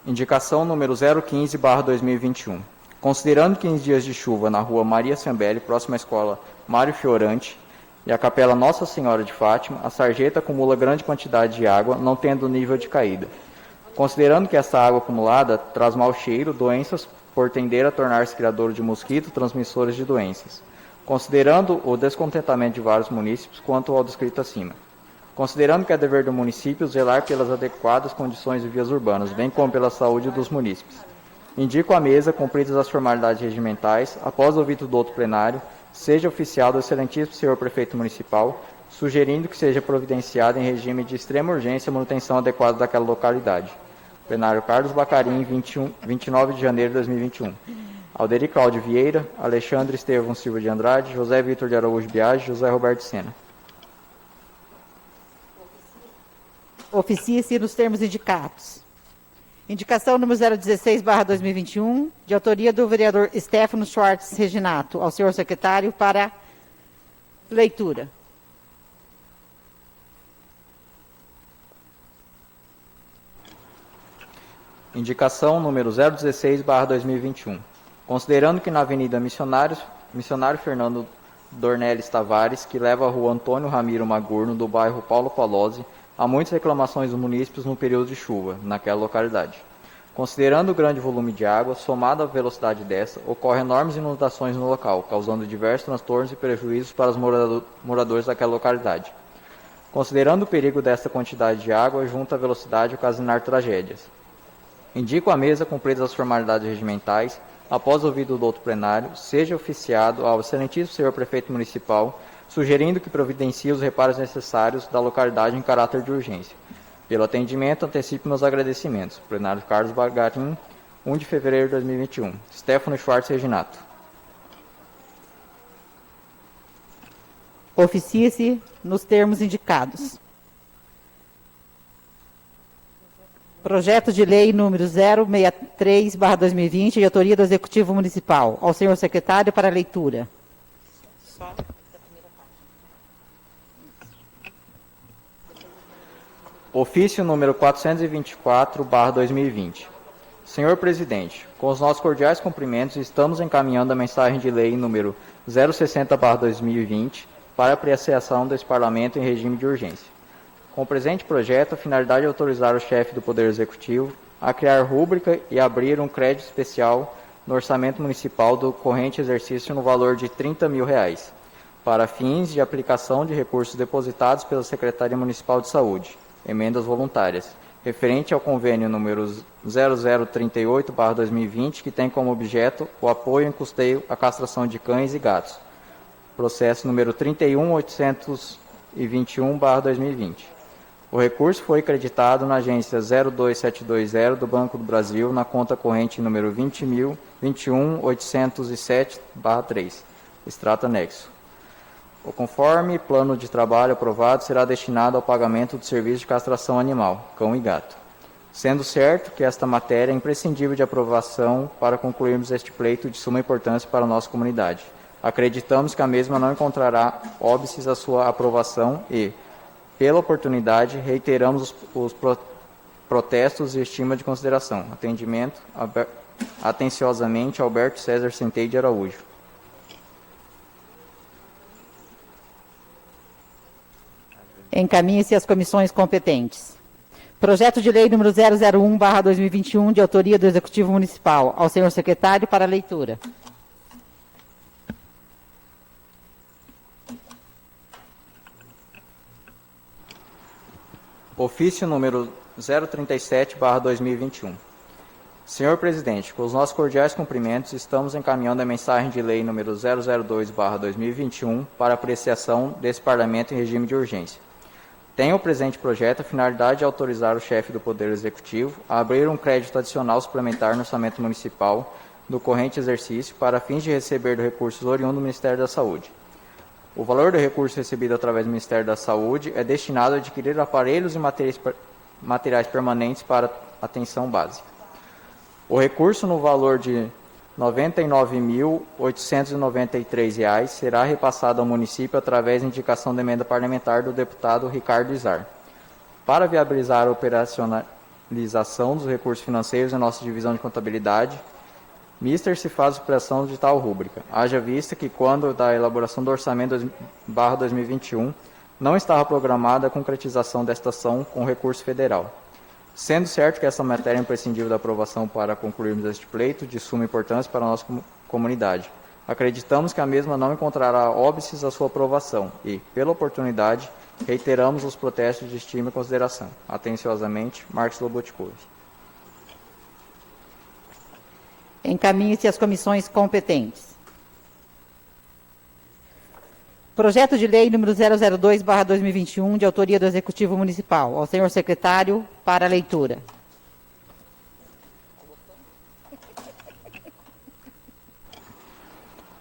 Indicação número 015/2021. Considerando 15 dias de chuva na rua Maria Ciambelli, próxima à escola Mário Fiorante, e a capela Nossa Senhora de Fátima, a sarjeta acumula grande quantidade de água, não tendo nível de caída. Considerando que essa água acumulada traz mau cheiro, doenças, por tender a tornar-se criador de mosquitos transmissores de doenças. Considerando o descontentamento de vários munícipes quanto ao descrito acima. Considerando que é dever do município zelar pelas adequadas condições de vias urbanas, bem como pela saúde dos munícipes. Indico à mesa, cumpridas as formalidades regimentais, após o ouvido do outro plenário, seja oficial do excelentíssimo senhor prefeito municipal, sugerindo que seja providenciada em regime de extrema urgência a manutenção adequada daquela localidade. Plenário Carlos Bacarim, 29 de janeiro de 2021. Alderi Cláudio Vieira, Alexandre Estevão Silva de Andrade, José Vitor de Araújo Biagi, José Roberto Sena. Oficie-se nos termos indicados. Indicação número 016/2021, de autoria do vereador Stefano Schwartz Reginato, ao senhor secretário para leitura. Indicação número 016/2021. Considerando que na Avenida Missionário Fernando Dornelles Tavares, que leva à rua Antônio Ramiro Magurno, do bairro Paulo Palozzi, há muitas reclamações dos munícipes no período de chuva, naquela localidade. Considerando o grande volume de água, somado à velocidade desta, ocorrem enormes inundações no local, causando diversos transtornos e prejuízos para os moradores daquela localidade. Considerando o perigo desta quantidade de água, junto à velocidade, ocasionar tragédias. Indico à mesa, cumpridas as formalidades regimentais, após ouvido do outro plenário, seja oficiado ao excelentíssimo senhor prefeito municipal, sugerindo que providencie os reparos necessários da localidade em caráter de urgência. Pelo atendimento, antecipo meus agradecimentos. Plenário Carlos Bacarim, 1 de fevereiro de 2021. Stefano Schwartz Reginato. Oficie-se nos termos indicados. Projeto de lei número 063/2020, de autoria do Executivo Municipal. Ao senhor secretário para leitura. Ofício número 424/2020. Senhor Presidente, com os nossos cordiais cumprimentos, estamos encaminhando a mensagem de lei número 060/2020 para apreciação desse Parlamento em regime de urgência. Com o presente projeto, a finalidade é autorizar o chefe do Poder Executivo a criar rúbrica e abrir um crédito especial no orçamento municipal do corrente exercício no valor de R$ 30.000, para fins de aplicação de recursos depositados pela Secretaria Municipal de Saúde, emendas voluntárias, referente ao convênio número 0038/2020, que tem como objeto o apoio em custeio à castração de cães e gatos. Processo número 31.821/2020. O recurso foi creditado na agência 02720 do Banco do Brasil, na conta corrente número 20.807/3, extrato anexo. O conforme plano de trabalho aprovado será destinado ao pagamento do serviço de castração animal, cão e gato. Sendo certo que esta matéria é imprescindível de aprovação para concluirmos este pleito de suma importância para a nossa comunidade. Acreditamos que a mesma não encontrará óbices à sua aprovação e, pela oportunidade, reiteramos os protestos e estima de consideração. Atendimento, atenciosamente, Alberto César Centeio de Araújo. Encaminhe-se às comissões competentes. Projeto de lei número 001/2021, de autoria do Executivo Municipal. Ao senhor secretário para leitura. Ofício número 037/2021. Senhor Presidente, com os nossos cordiais cumprimentos, estamos encaminhando a mensagem de lei número 002/2021 para apreciação desse Parlamento em regime de urgência. Tem o presente projeto a finalidade de autorizar o chefe do Poder Executivo a abrir um crédito adicional suplementar no orçamento municipal do corrente exercício para fins de receber do recursos oriundo do Ministério da Saúde. O valor do recurso recebido através do Ministério da Saúde é destinado a adquirir aparelhos e materiais permanentes para atenção básica. O recurso no valor de R$ 99.893 será repassado ao município através da indicação de emenda parlamentar do deputado Ricardo Izar. Para viabilizar a operacionalização dos recursos financeiros em nossa divisão de contabilidade, Mister se faz operação de tal rúbrica, haja vista que quando da elaboração do orçamento 2021 não estava programada a concretização desta ação com recurso federal. Sendo certo que essa matéria é imprescindível da aprovação para concluirmos este pleito de suma importância para a nossa comunidade, acreditamos que a mesma não encontrará óbices à sua aprovação e, pela oportunidade, reiteramos os protestos de estima e consideração. Atenciosamente, Marcos Lobotkov. Encaminhe-se às comissões competentes. Projeto de lei número 002/2021, de autoria do Executivo Municipal. Ao senhor secretário para leitura.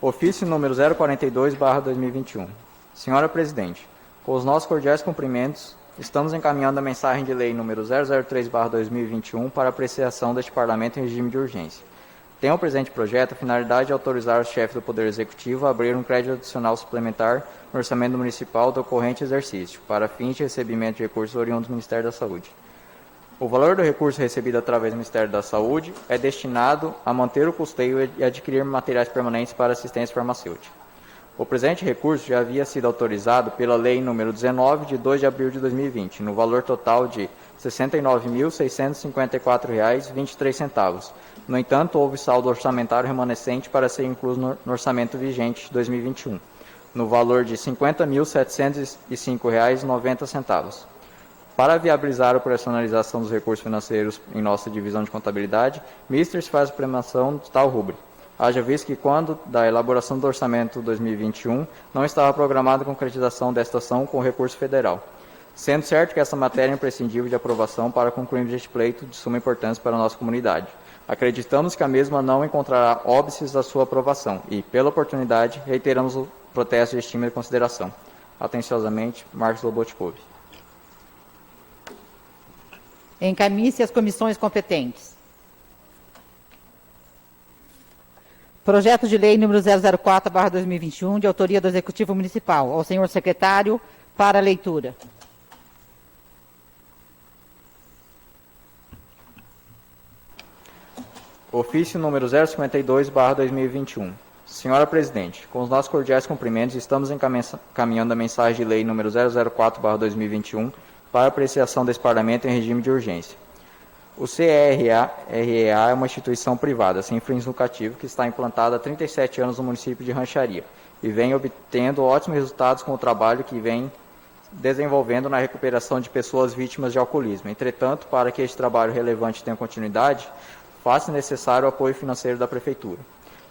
Ofício número 042/2021. Senhora Presidente, com os nossos cordiais cumprimentos, estamos encaminhando a mensagem de lei número 003/2021 para apreciação deste Parlamento em regime de urgência. Tem o presente projeto a finalidade de autorizar o chefe do Poder Executivo a abrir um crédito adicional suplementar no orçamento municipal do corrente exercício, para fins de recebimento de recursos oriundos do Ministério da Saúde. O valor do recurso recebido através do Ministério da Saúde é destinado a manter o custeio e adquirir materiais permanentes para assistência farmacêutica. O presente recurso já havia sido autorizado pela Lei nº 19, de 2 de abril de 2020, no valor total de R$ 69.654,23. No entanto, houve saldo orçamentário remanescente para ser incluso no orçamento vigente de 2021, no valor de R$ 50.705,90. Para viabilizar a operacionalização dos recursos financeiros em nossa divisão de contabilidade, Mister faz a premiação de tal rúbrica. Haja visto que, quando da elaboração do orçamento 2021, não estava programada a concretização desta ação com recurso federal. Sendo certo que essa matéria é imprescindível de aprovação para concluirmos este pleito de suma importância para a nossa comunidade. Acreditamos que a mesma não encontrará óbices à sua aprovação e, pela oportunidade, reiteramos o protesto de estima e consideração. Atenciosamente, Marcos Lobotkov. Encaminhe-se às comissões competentes. Projeto de lei número 004/2021, de autoria do Executivo Municipal. Ao senhor secretário, para leitura. Ofício número 052/2021. Senhora Presidente, com os nossos cordiais cumprimentos, estamos encaminhando a mensagem de lei número 004/2021 para apreciação desse Parlamento em regime de urgência. O CREA é uma instituição privada, sem fins lucrativos, que está implantada há 37 anos no município de Rancharia e vem obtendo ótimos resultados com o trabalho que vem desenvolvendo na recuperação de pessoas vítimas de alcoolismo. Entretanto, para que este trabalho relevante tenha continuidade, faz-se necessário o apoio financeiro da Prefeitura.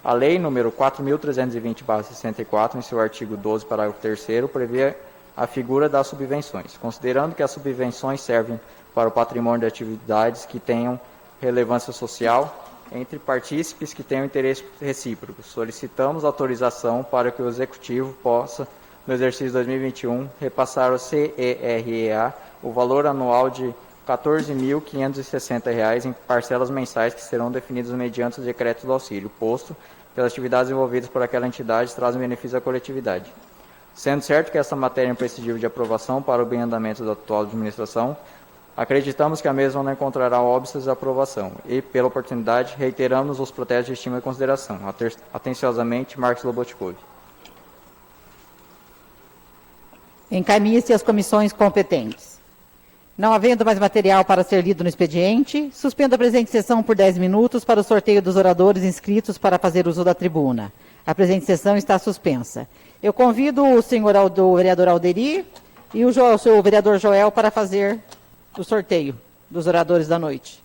A Lei nº 4.320/64, em seu artigo 12, parágrafo 3º, prevê a figura das subvenções, considerando que as subvenções servem para o patrimônio de atividades que tenham relevância social entre partícipes que tenham interesse recíproco. Solicitamos autorização para que o Executivo possa, no exercício 2021, repassar ao CREA o valor anual de R$ 14.560 em parcelas mensais que serão definidas mediante os decretos do auxílio, posto que as atividades envolvidas por aquela entidade trazem benefício à coletividade. Sendo certo que essa matéria é imprescindível de aprovação para o bem andamento da atual administração, acreditamos que a mesma não encontrará óbices à aprovação e, pela oportunidade, reiteramos os protestos de estima e consideração. Atenciosamente, Marcos Lobotkov. Encaminhe-se às comissões competentes. Não havendo mais material para ser lido no expediente, suspendo a presente sessão por 10 minutos para o sorteio dos oradores inscritos para fazer uso da tribuna. A presente sessão está suspensa. Eu convido o vereador Alderi e o seu vereador Joel para fazer o sorteio dos oradores da noite.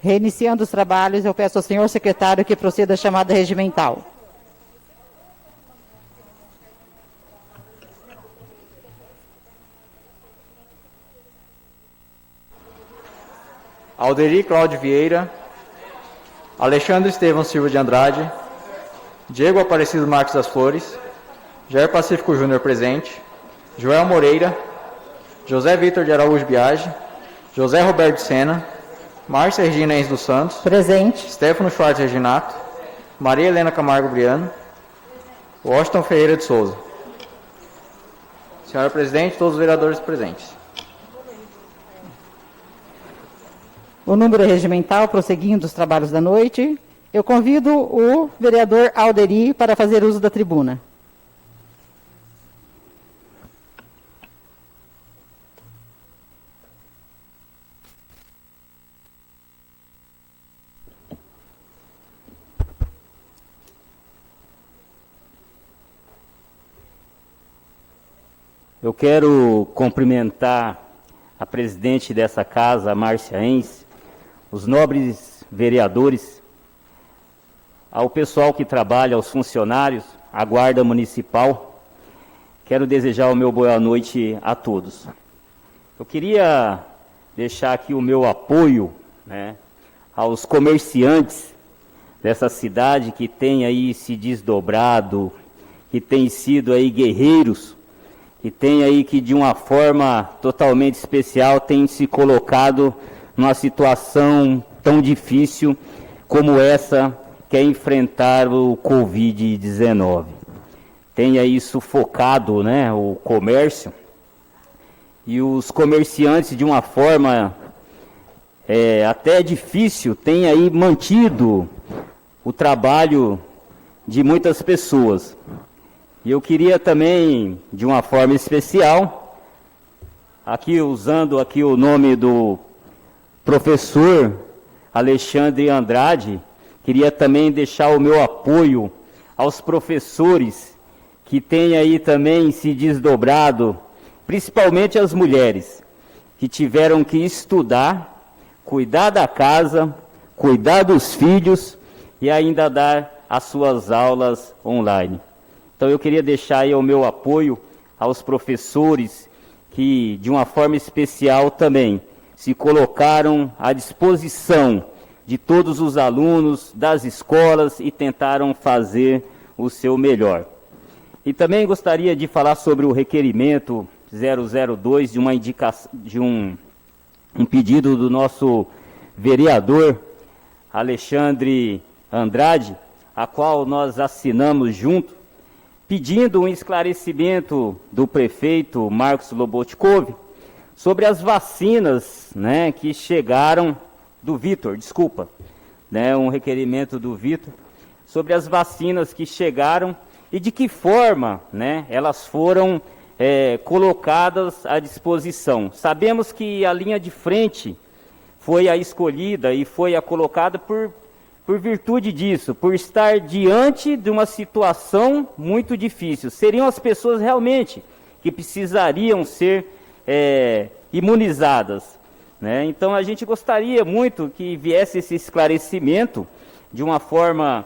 Reiniciando os trabalhos, eu peço ao senhor secretário que proceda à chamada regimental. Alderi Cláudio Vieira, Alexandre Estevão Silva de Andrade, Diego Aparecido Marques das Flores, Jair Pacífico Júnior presente, Joel Moreira, José Vitor de Araújo Biagi, José Roberto Sena, Márcia Regina Enz dos Santos, Presente. Stefano Schwartz Reginato, Maria Helena Camargo Briano, Washington Ferreira de Souza. Senhora Presidente, todos os vereadores presentes. O número regimental, prosseguindo os trabalhos da noite, eu convido o vereador Alderi para fazer uso da tribuna. Eu quero cumprimentar a presidente dessa casa, a Márcia Enz, os nobres vereadores, ao pessoal que trabalha, aos funcionários, à Guarda Municipal. Quero desejar o meu boa noite a todos. Eu queria deixar aqui o meu apoio, né, aos comerciantes dessa cidade que tem aí se desdobrado, que tem sido aí guerreiros, que tem aí que de uma forma totalmente especial tem se colocado numa situação tão difícil como essa, que é enfrentar o Covid-19. Tem aí sufocado, né, o comércio, e os comerciantes de uma forma até difícil têm aí mantido o trabalho de muitas pessoas. E eu queria também, de uma forma especial, aqui usando aqui o nome do professor Alexandre Andrade, queria também deixar o meu apoio aos professores que têm aí também se desdobrado, principalmente as mulheres, que tiveram que estudar, cuidar da casa, cuidar dos filhos e ainda dar as suas aulas online. Então eu queria deixar aí o meu apoio aos professores que, de uma forma especial também, se colocaram à disposição de todos os alunos das escolas e tentaram fazer o seu melhor. E também gostaria de falar sobre o requerimento 002 de uma indicação, de um pedido do nosso vereador Alexandre Andrade, a qual nós assinamos junto, pedindo um esclarecimento do prefeito Marcos Lobotkov sobre as vacinas, né, que chegaram do Vitor, desculpa, né, um requerimento do Vitor sobre as vacinas que chegaram e de que forma, né, elas foram colocadas à disposição. Sabemos que a linha de frente foi a escolhida e foi a colocada por virtude disso, por estar diante de uma situação muito difícil. Seriam as pessoas realmente que precisariam ser imunizadas, né? Então a gente gostaria muito que viesse esse esclarecimento de uma forma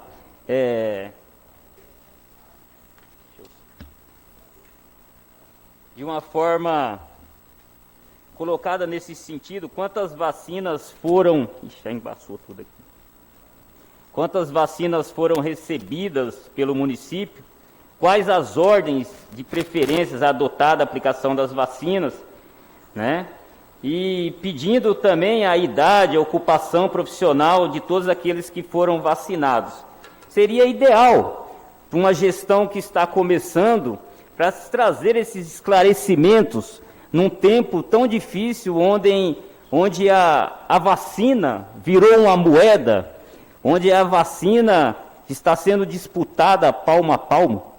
colocada nesse sentido. Quantas vacinas foram... Ixi, já embaçou tudo aqui. Quantas vacinas foram recebidas pelo município? Quais as ordens de preferências adotada a aplicação das vacinas, né? E pedindo também a idade, a ocupação profissional de todos aqueles que foram vacinados. Seria ideal para uma gestão que está começando, para trazer esses esclarecimentos num tempo tão difícil, onde a vacina virou uma moeda, onde a vacina está sendo disputada palmo a palmo,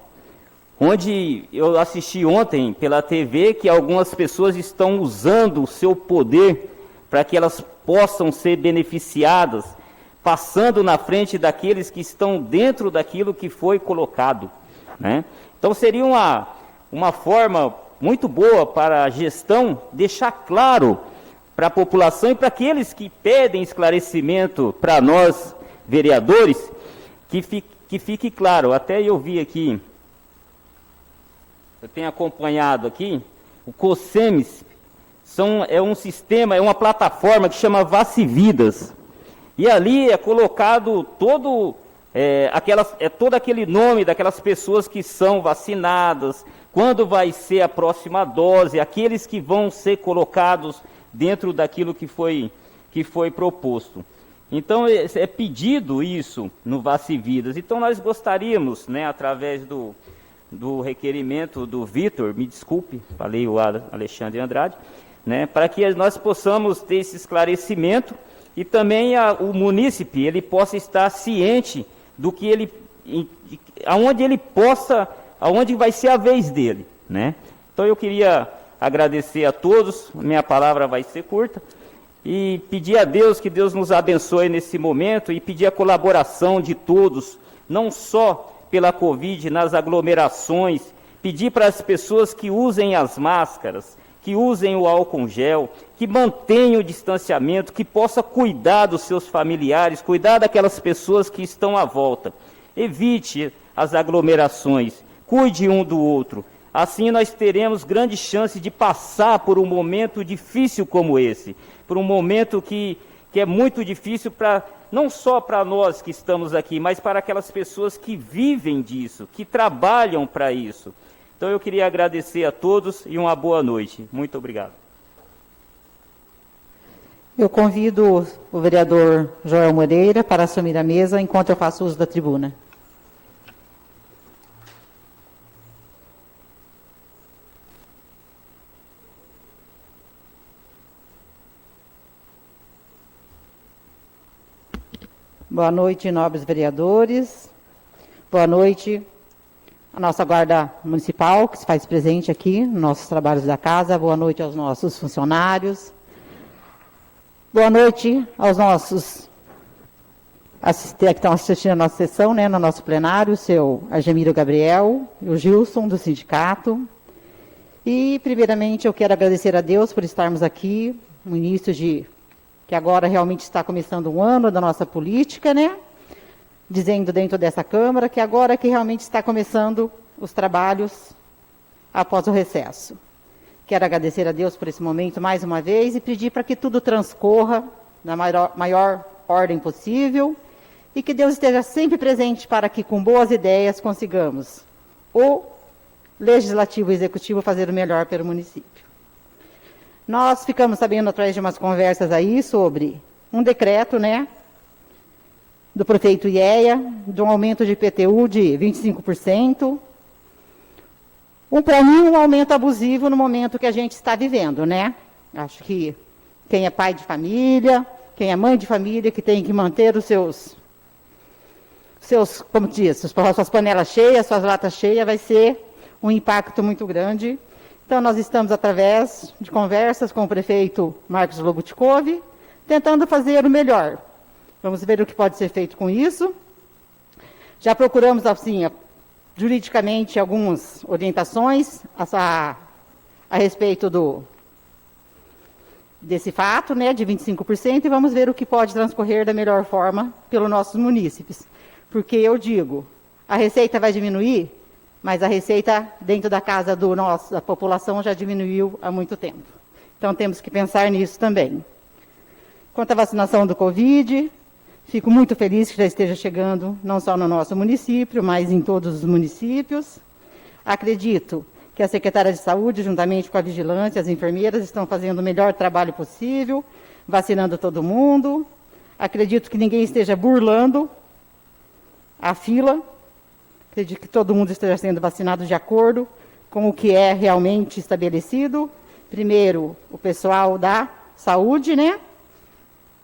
onde eu assisti ontem pela TV que algumas pessoas estão usando o seu poder para que elas possam ser beneficiadas, passando na frente daqueles que estão dentro daquilo que foi colocado, né? Então seria uma forma muito boa para a gestão deixar claro para a população e para aqueles que pedem esclarecimento para nós, vereadores, que fique claro. Até eu vi aqui, eu tenho acompanhado aqui, o COSEMES é um sistema, é uma plataforma que chama Vacividas. E ali é colocado todo aquele nome daquelas pessoas que são vacinadas, quando vai ser a próxima dose, aqueles que vão ser colocados dentro daquilo que foi proposto. Então, é pedido isso no Vacividas. Então, nós gostaríamos, né, através do requerimento do Vitor, me desculpe, falei o Alexandre Andrade, né, para que nós possamos ter esse esclarecimento e também o munícipe ele possa estar ciente do que aonde vai ser a vez dele, né? Então eu queria agradecer a todos, minha palavra vai ser curta, e pedir a Deus que Deus nos abençoe nesse momento e pedir a colaboração de todos, não só pela Covid, nas aglomerações, pedir para as pessoas que usem as máscaras, que usem o álcool gel, que mantenham o distanciamento, que possa cuidar dos seus familiares, cuidar daquelas pessoas que estão à volta. Evite as aglomerações, cuide um do outro. Assim nós teremos grande chance de passar por um momento difícil como esse, por um momento que é muito difícil não só para nós que estamos aqui, mas para aquelas pessoas que vivem disso, que trabalham para isso. Então eu queria agradecer a todos e uma boa noite. Muito obrigado. Eu convido o vereador Joel Moreira para assumir a mesa enquanto eu faço uso da tribuna. Boa noite, nobres vereadores. Boa noite, a nossa guarda municipal, que se faz presente aqui nos nossos trabalhos da casa. Boa noite aos nossos funcionários. Boa noite aos nossos assistentes que estão assistindo a nossa sessão, né, no nosso plenário, o seu Argemiro Gabriel e o Gilson, do sindicato. E, primeiramente, eu quero agradecer a Deus por estarmos aqui, no início que agora realmente está começando um ano da nossa política, né? Dizendo dentro dessa Câmara que agora que realmente está começando os trabalhos após o recesso. Quero agradecer a Deus por esse momento mais uma vez e pedir para que tudo transcorra na maior ordem possível e que Deus esteja sempre presente para que, com boas ideias, consigamos o Legislativo e o Executivo fazer o melhor pelo município. Nós ficamos sabendo, através de umas conversas aí, sobre um decreto, né, do prefeito IEA, de um aumento de IPTU de 25%. Para mim, um aumento abusivo no momento que a gente está vivendo, né? Acho que quem é pai de família, quem é mãe de família, que tem que manter os seus como diz, suas panelas cheias, suas latas cheias, vai ser um impacto muito grande. Então, nós estamos, através de conversas com o prefeito Marcos Lobutkov, tentando fazer o melhor. Vamos ver o que pode ser feito com isso. Já procuramos, assim, juridicamente, algumas orientações a respeito desse fato, né, de 25%, e vamos ver o que pode transcorrer da melhor forma pelos nossos munícipes. Porque eu digo, a receita vai diminuir, mas a receita dentro da casa da população já diminuiu há muito tempo. Então, temos que pensar nisso também. Quanto à vacinação do Covid, fico muito feliz que já esteja chegando, não só no nosso município, mas em todos os municípios. Acredito que a secretária de Saúde, juntamente com a vigilância, as enfermeiras, estão fazendo o melhor trabalho possível, vacinando todo mundo. Acredito que ninguém esteja burlando a fila. Acredito que todo mundo esteja sendo vacinado de acordo com o que é realmente estabelecido. Primeiro, o pessoal da saúde, né?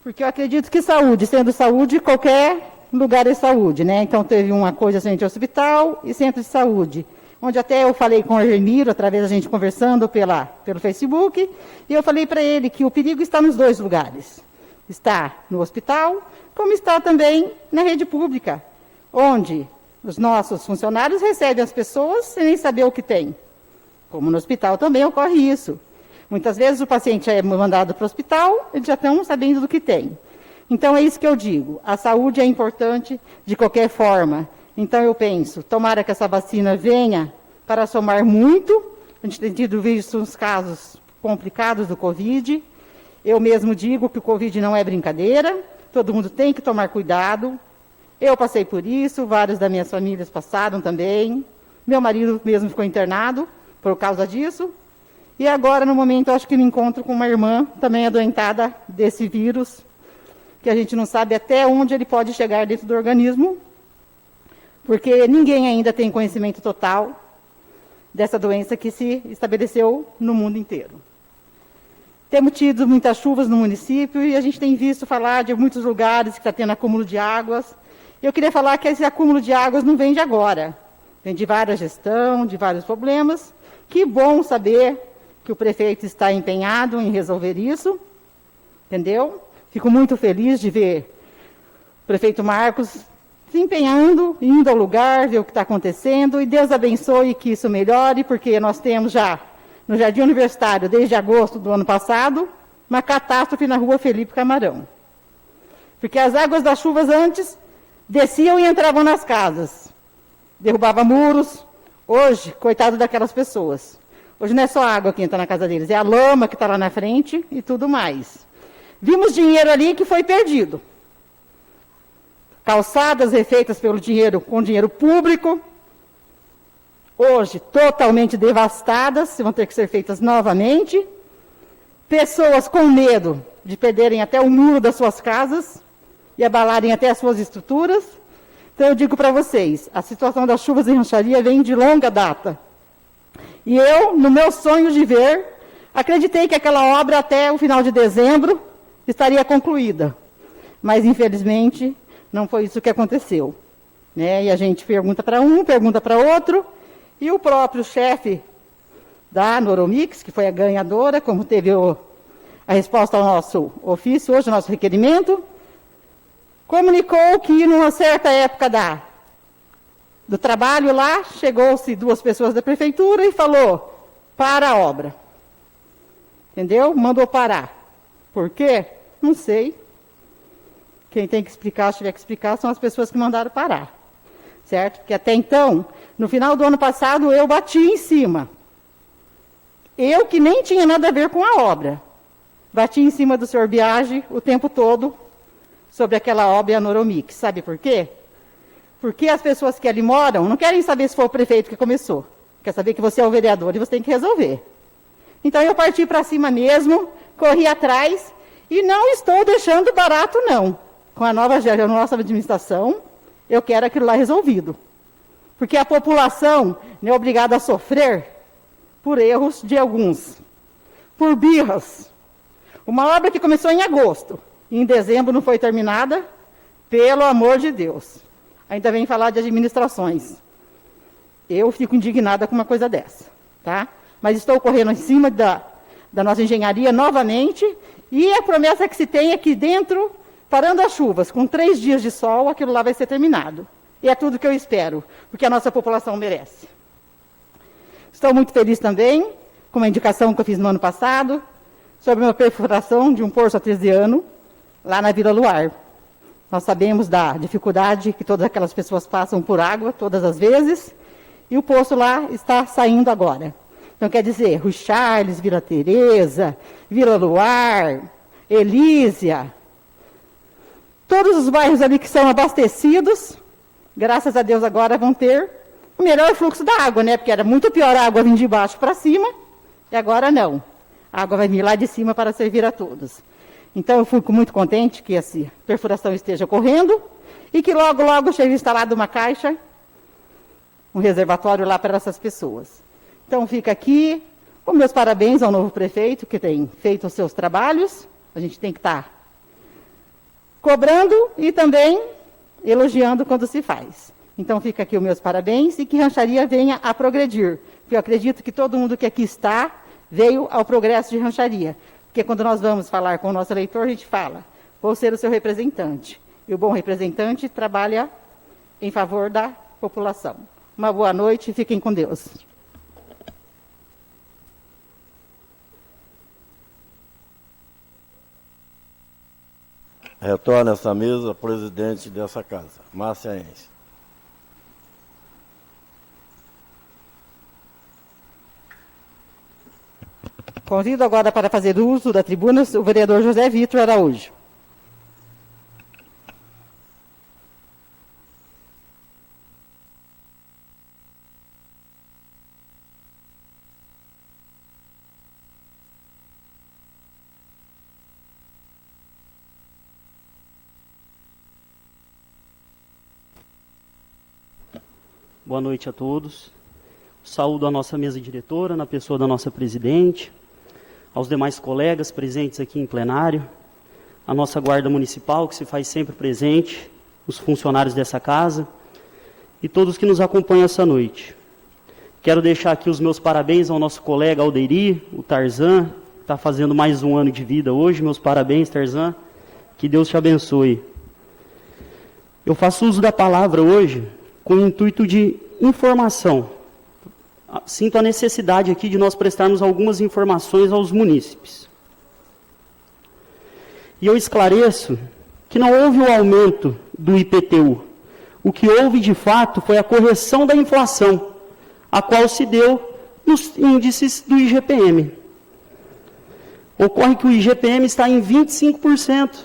Porque eu acredito que saúde, sendo saúde, qualquer lugar é saúde, né? Então, teve uma coisa assim, de hospital e centro de saúde, onde até eu falei com o Argemiro, através da gente conversando pelo Facebook, e eu falei para ele que o perigo está nos dois lugares. Está no hospital, como está também na rede pública, onde os nossos funcionários recebem as pessoas sem nem saber o que tem. Como no hospital também ocorre isso. Muitas vezes o paciente é mandado para o hospital, eles já estão sabendo do que tem. Então, é isso que eu digo. A saúde é importante de qualquer forma. Então, eu penso, tomara que essa vacina venha para somar muito. A gente tem tido visto uns casos complicados do Covid. Eu mesmo digo que o Covid não é brincadeira. Todo mundo tem que tomar cuidado. Eu passei por isso, vários da minhas famílias passaram também. Meu marido mesmo ficou internado por causa disso. E agora, no momento, eu acho que me encontro com uma irmã, também adoentada desse vírus, que a gente não sabe até onde ele pode chegar dentro do organismo, porque ninguém ainda tem conhecimento total dessa doença que se estabeleceu no mundo inteiro. Temos tido muitas chuvas no município e a gente tem visto falar de muitos lugares que está tendo acúmulo de águas. Eu queria falar que esse acúmulo de águas não vem de agora, vem de várias gestão, de vários problemas. Que bom saber que o prefeito está empenhado em resolver isso, entendeu? Fico muito feliz de ver o prefeito Marcos se empenhando, indo ao lugar, ver o que está acontecendo, e Deus abençoe que isso melhore, porque nós temos já, no Jardim Universitário, desde agosto do ano passado, uma catástrofe na rua Felipe Camarão. Porque as águas das chuvas antes desciam e entravam nas casas, derrubavam muros. Hoje, coitado daquelas pessoas, hoje não é só a água que entra na casa deles, é a lama que está lá na frente e tudo mais. Vimos dinheiro ali que foi perdido. Calçadas refeitas pelo dinheiro, com dinheiro público, hoje totalmente devastadas, vão ter que ser feitas novamente. Pessoas com medo de perderem até o muro das suas casas e abalarem até as suas estruturas. Então eu digo para vocês, a situação das chuvas em Rancharia vem de longa data. E eu, no meu sonho de ver, acreditei que aquela obra até o final de dezembro estaria concluída. Mas, infelizmente, não foi isso que aconteceu. Né? E a gente pergunta para um, pergunta para outro, e o próprio chefe da Noromix, que foi a ganhadora, como teve a resposta ao nosso ofício, hoje, ao nosso requerimento, comunicou que, numa certa época do trabalho lá, chegou-se 2 pessoas da prefeitura e falou, para a obra. Entendeu? Mandou parar. Por quê? Não sei. Quem tem que explicar, se tiver que explicar, são as pessoas que mandaram parar. Certo? Porque até então, no final do ano passado, eu bati em cima. Eu que nem tinha nada a ver com a obra. Bati em cima do senhor Biagi o tempo todo sobre aquela obra e a Noromix. Sabe por quê? Porque as pessoas que ali moram não querem saber se foi o prefeito que começou. Quer saber que você é o vereador e você tem que resolver. Então eu parti para cima mesmo, corri atrás e não estou deixando barato, não. Com a nossa administração, eu quero aquilo lá resolvido. Porque a população não é obrigada a sofrer por erros de alguns, por birras. Uma obra que começou em agosto, e em dezembro não foi terminada, pelo amor de Deus. Ainda vem falar de administrações. Eu fico indignada com uma coisa dessa, tá? Mas estou correndo em cima da nossa engenharia novamente, e a promessa que se tem é que dentro, parando as chuvas, com 3 dias de sol, aquilo lá vai ser terminado. E é tudo que eu espero, porque a nossa população merece. Estou muito feliz também com uma indicação que eu fiz no ano passado, sobre uma perfuração de um poço artesiano, lá na Vila Luar. Nós sabemos da dificuldade que todas aquelas pessoas passam por água, todas as vezes, e o poço lá está saindo agora. Então, quer dizer, Rui Charles, Vila Tereza, Vila Luar, Elísia, todos os bairros ali que são abastecidos, graças a Deus agora vão ter o melhor fluxo da água, né? Porque era muito pior a água vir de baixo para cima, e agora não. A água vai vir lá de cima para servir a todos. Então, eu fico muito contente que essa perfuração esteja ocorrendo e que logo, logo seja instalada uma caixa, um reservatório lá para essas pessoas. Então, fica aqui os meus parabéns ao novo prefeito, que tem feito os seus trabalhos. A gente tem que estar cobrando e também elogiando quando se faz. Então, fica aqui os meus parabéns e que Rancharia venha a progredir. Porque eu acredito que todo mundo que aqui está veio ao progresso de Rancharia. Porque quando nós vamos falar com o nosso eleitor, a gente fala, vou ser o seu representante. E o bom representante trabalha em favor da população. Uma boa noite e fiquem com Deus. Retorna a essa mesa a presidente dessa casa, Márcia Ense. Convido agora para fazer uso da tribuna o vereador José Vitor Araújo. Boa noite a todos. Saúdo a nossa mesa diretora, na pessoa da nossa presidente, aos demais colegas presentes aqui em plenário, a nossa guarda municipal, que se faz sempre presente, os funcionários dessa casa e todos que nos acompanham essa noite. Quero deixar aqui os meus parabéns ao nosso colega Aldeiri, o Tarzan, que está fazendo mais um ano de vida hoje. Meus parabéns, Tarzan. Que Deus te abençoe. Eu faço uso da palavra hoje com o intuito de informação. Sinto a necessidade aqui de nós prestarmos algumas informações aos munícipes. E eu esclareço que não houve o aumento do IPTU. O que houve, de fato, foi a correção da inflação, a qual se deu nos índices do IGPM. Ocorre que o IGPM está em 25%.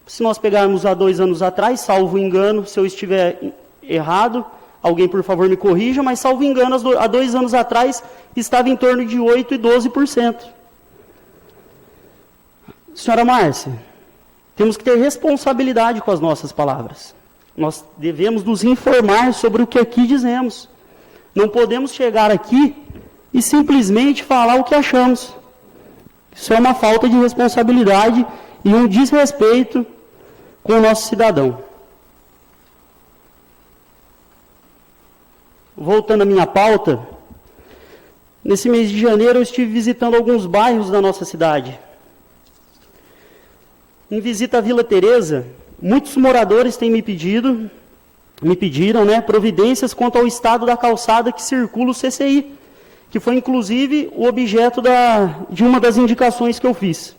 Se nós pegarmos há 2 anos atrás, salvo engano, se eu estiver errado, alguém por favor me corrija, mas salvo engano, há 2 anos atrás estava em torno de 8% e 12%. Senhora Márcia, temos que ter responsabilidade com as nossas palavras. Nós devemos nos informar sobre o que aqui dizemos. Não podemos chegar aqui e simplesmente falar o que achamos. Isso é uma falta de responsabilidade e um desrespeito com o nosso cidadão. Voltando à minha pauta, nesse mês de janeiro eu estive visitando alguns bairros da nossa cidade. Em visita à Vila Teresa, muitos moradores têm me pediram, providências quanto ao estado da calçada que circula o CCI, que foi inclusive o objeto de uma das indicações que eu fiz.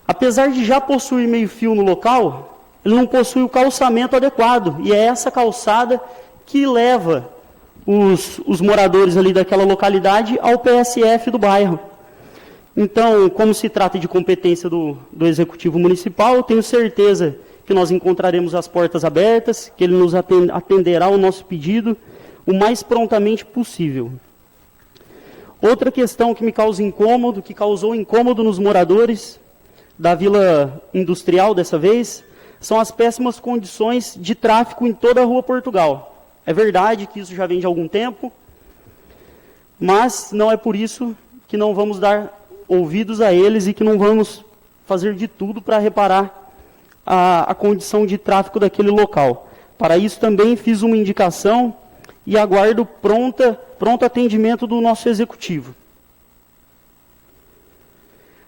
Apesar de já possuir meio-fio no local, ele não possui o calçamento adequado, e é essa calçada que leva os moradores ali daquela localidade ao PSF do bairro. Então, como se trata de competência do Executivo Municipal, eu tenho certeza que nós encontraremos as portas abertas, que ele nos atenderá ao nosso pedido o mais prontamente possível. Outra questão que me causa incômodo, que causou incômodo nos moradores da Vila Industrial dessa vez, são as péssimas condições de tráfego em toda a Rua Portugal. É verdade que isso já vem de algum tempo, mas não é por isso que não vamos dar ouvidos a eles e que não vamos fazer de tudo para reparar a condição de tráfego daquele local. Para isso também fiz uma indicação e aguardo pronto atendimento do nosso executivo.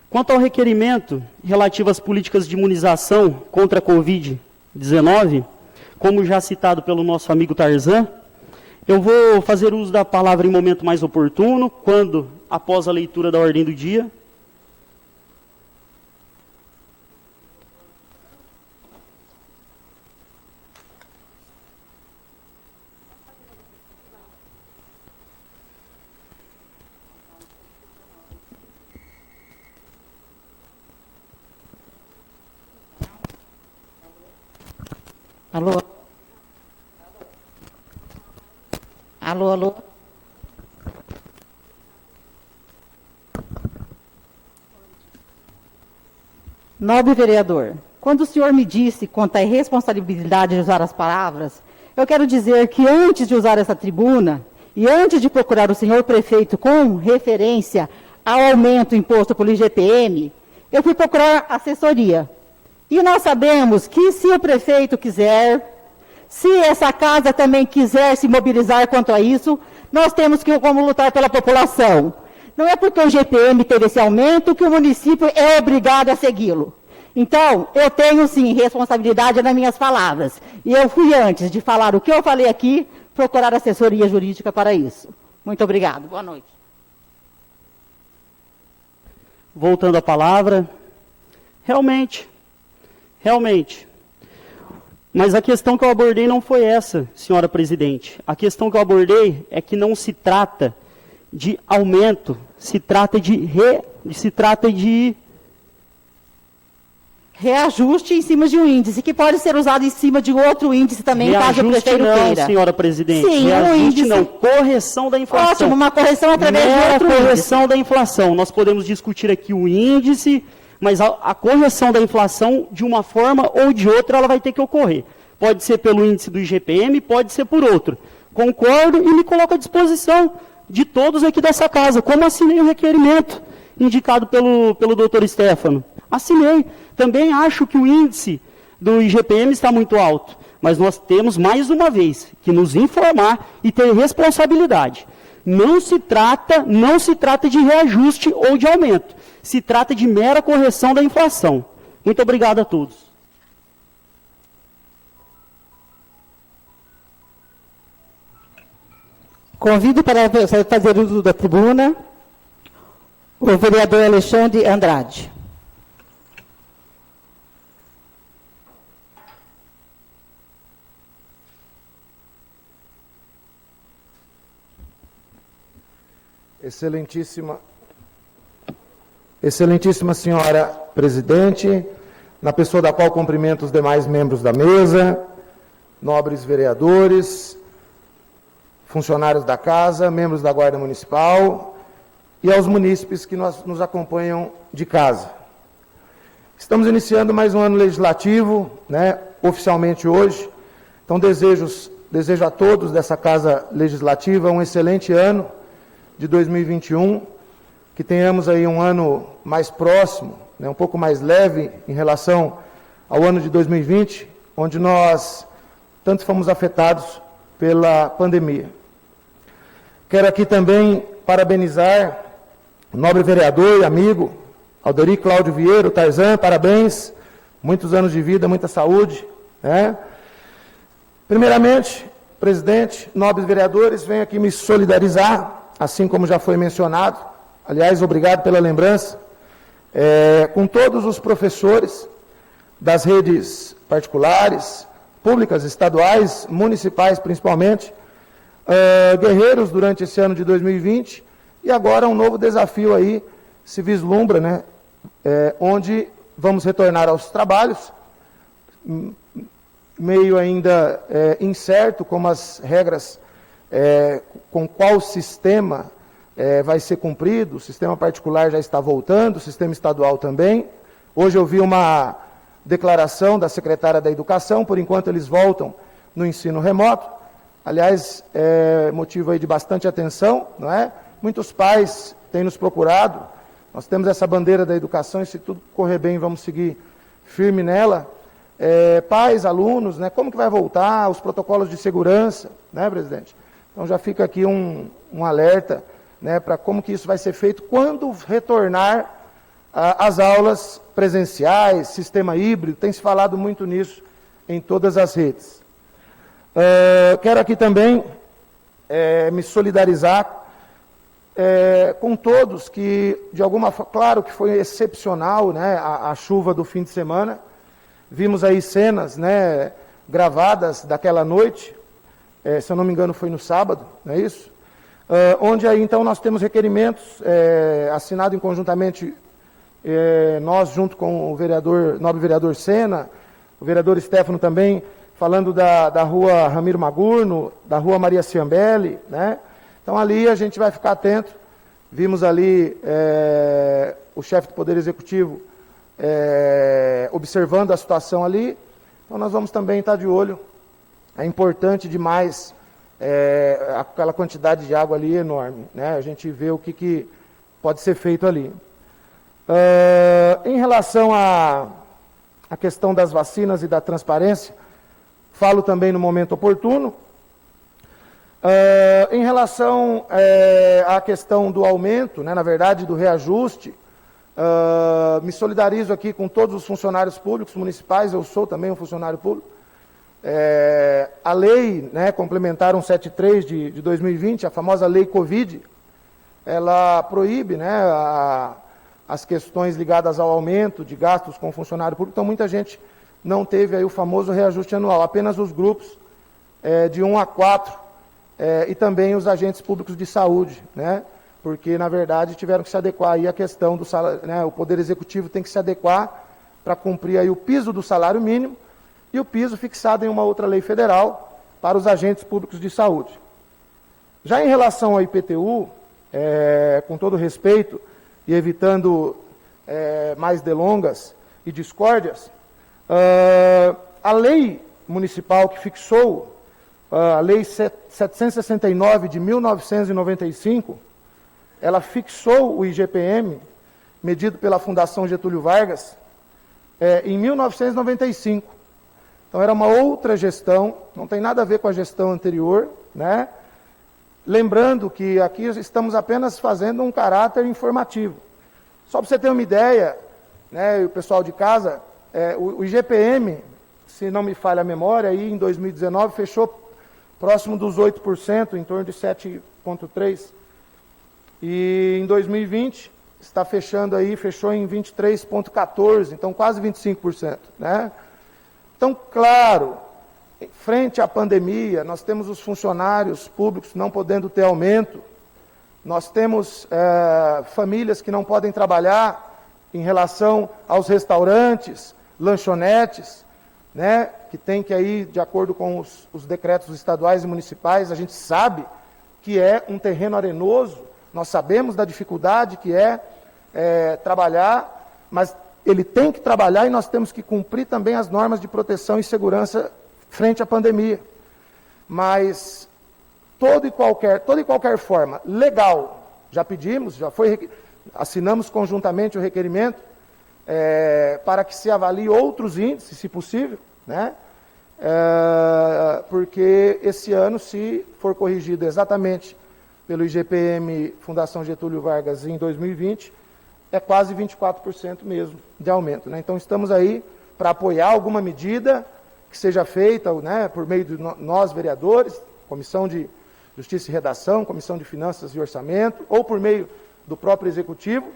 Quanto ao requerimento relativo às políticas de imunização contra a Covid-19, como já citado pelo nosso amigo Tarzan, eu vou fazer uso da palavra em momento mais oportuno, quando, após a leitura da ordem do dia. Alô? Alô, alô? Nobre vereador, quando o senhor me disse quanto à irresponsabilidade de usar as palavras, eu quero dizer que antes de usar essa tribuna e antes de procurar o senhor prefeito com referência ao aumento imposto pelo IGPM, eu fui procurar assessoria. E nós sabemos que se o prefeito quiser, se essa casa também quiser se mobilizar contra isso, nós temos que como lutar pela população. Não é porque o IGPM teve esse aumento que o município é obrigado a segui-lo. Então, eu tenho sim responsabilidade nas minhas palavras. E eu fui, antes de falar o que eu falei aqui, procurar assessoria jurídica para isso. Muito obrigado. Boa noite. Voltando à palavra, realmente, Realmente. Mas a questão que eu abordei não foi essa, senhora presidente. A questão que eu abordei é que não se trata de aumento, se trata de reajuste em cima de um índice, que pode ser usado em cima de outro índice também, caso o reajuste prefeito não, queira. senhora presidente. Sim, reajuste índice. não, correção da inflação. Ótimo, uma correção através de Mera outro índice. correção da inflação. Nós podemos discutir aqui o índice, mas a correção da inflação, de uma forma ou de outra, ela vai ter que ocorrer. Pode ser pelo índice do IGPM, pode ser por outro. Concordo e me coloco à disposição de todos aqui dessa casa, como assinei o requerimento indicado pelo doutor Stefano. Assinei. Também acho que o índice do IGPM está muito alto, mas nós temos, mais uma vez, que nos informar e ter responsabilidade. Não se trata de reajuste ou de aumento. Se trata de mera correção da inflação. Muito obrigado a todos. Convido para fazer uso da tribuna o vereador Alexandre Andrade. Excelentíssima senhora presidente, na pessoa da qual cumprimento os demais membros da mesa, nobres vereadores, funcionários da casa, membros da Guarda Municipal e aos munícipes que nos acompanham de casa. Estamos iniciando mais um ano legislativo, oficialmente hoje. Então desejo a todos dessa casa legislativa um excelente ano de 2021, que tenhamos aí um ano mais próximo, um pouco mais leve em relação ao ano de 2020, onde nós tanto fomos afetados pela pandemia. Quero aqui também parabenizar o nobre vereador e amigo Alderi Cláudio Vieira, o Tarzan, parabéns, muitos anos de vida, muita saúde. Primeiramente, presidente, nobres vereadores, venho aqui me solidarizar, assim como já foi mencionado, aliás, obrigado pela lembrança, com todos os professores das redes particulares, públicas, estaduais, municipais principalmente, guerreiros durante esse ano de 2020, e agora um novo desafio aí se vislumbra, onde vamos retornar aos trabalhos, meio ainda incerto como as regras, com qual sistema vai ser cumprido. O sistema particular já está voltando, o sistema estadual também. Hoje eu vi uma declaração da secretária da Educação, por enquanto eles voltam no ensino remoto. Aliás, motivo aí de bastante atenção, não é? Muitos pais têm nos procurado, nós temos essa bandeira da educação e se tudo correr bem vamos seguir firme nela. Pais, alunos, como que vai voltar, os protocolos de segurança, presidente? Então já fica aqui um alerta, para como que isso vai ser feito quando retornar às aulas presenciais, sistema híbrido, tem se falado muito nisso em todas as redes. Quero aqui também me solidarizar com todos que, de alguma forma, claro que foi excepcional, a chuva do fim de semana, vimos aí cenas, gravadas daquela noite, se eu não me engano foi no sábado, não é isso? Onde aí então nós temos requerimentos assinados conjuntamente, nós junto com o nobre vereador Sena, o vereador Stefano também, falando da rua Ramiro Magurno, da rua Maria Ciambelli, Então ali a gente vai ficar atento, vimos ali o chefe do Poder Executivo observando a situação ali, então nós vamos também estar de olho. É importante demais, aquela quantidade de água ali enorme, a gente vê o que pode ser feito ali. Em relação à questão das vacinas e da transparência, falo também no momento oportuno. Em relação à questão do aumento, na verdade do reajuste, me solidarizo aqui com todos os funcionários públicos municipais, eu sou também um funcionário público. A lei complementar 173 de 2020, a famosa lei Covid, ela proíbe as questões ligadas ao aumento de gastos com funcionário público, então muita gente não teve aí o famoso reajuste anual, apenas os grupos de 1 a 4 e também os agentes públicos de saúde, né? Porque, na verdade, tiveram que se adequar aí à questão do salário, né? O Poder Executivo tem que se adequar para cumprir aí o piso do salário mínimo e o piso fixado em uma outra lei federal para os agentes públicos de saúde. Já em relação ao IPTU, com todo respeito e evitando mais delongas e discórdias, a lei municipal que fixou a Lei 769 de 1995, ela fixou o IGPM, medido pela Fundação Getúlio Vargas, em 1995. Então era uma outra gestão, não tem nada a ver com a gestão anterior, né? Lembrando que aqui estamos apenas fazendo um caráter informativo. Só para você ter uma ideia, né, o pessoal de casa, o IGPM, se não me falha a memória, aí em 2019 fechou próximo dos 8%, em torno de 7,3%. E em 2020 está fechando aí, fechou em 23,14%, então quase 25%, né? Então, claro, frente à pandemia, nós temos os funcionários públicos não podendo ter aumento, nós temos famílias que não podem trabalhar em relação aos restaurantes, lanchonetes, né, que tem que aí, de acordo com os decretos estaduais e municipais, a gente sabe que é um terreno arenoso, nós sabemos da dificuldade que é trabalhar, mas ele tem que trabalhar e nós temos que cumprir também as normas de proteção e segurança frente à pandemia. Mas toda e qualquer forma legal, já pedimos, assinamos conjuntamente o requerimento para que se avalie outros índices, se possível, né? Porque esse ano, se for corrigido exatamente pelo IGPM Fundação Getúlio Vargas em 2020, é quase 24% mesmo de aumento, né? Então estamos aí para apoiar alguma medida que seja feita, né, por meio de nós, vereadores, Comissão de Justiça e Redação, Comissão de Finanças e Orçamento, ou por meio do próprio Executivo,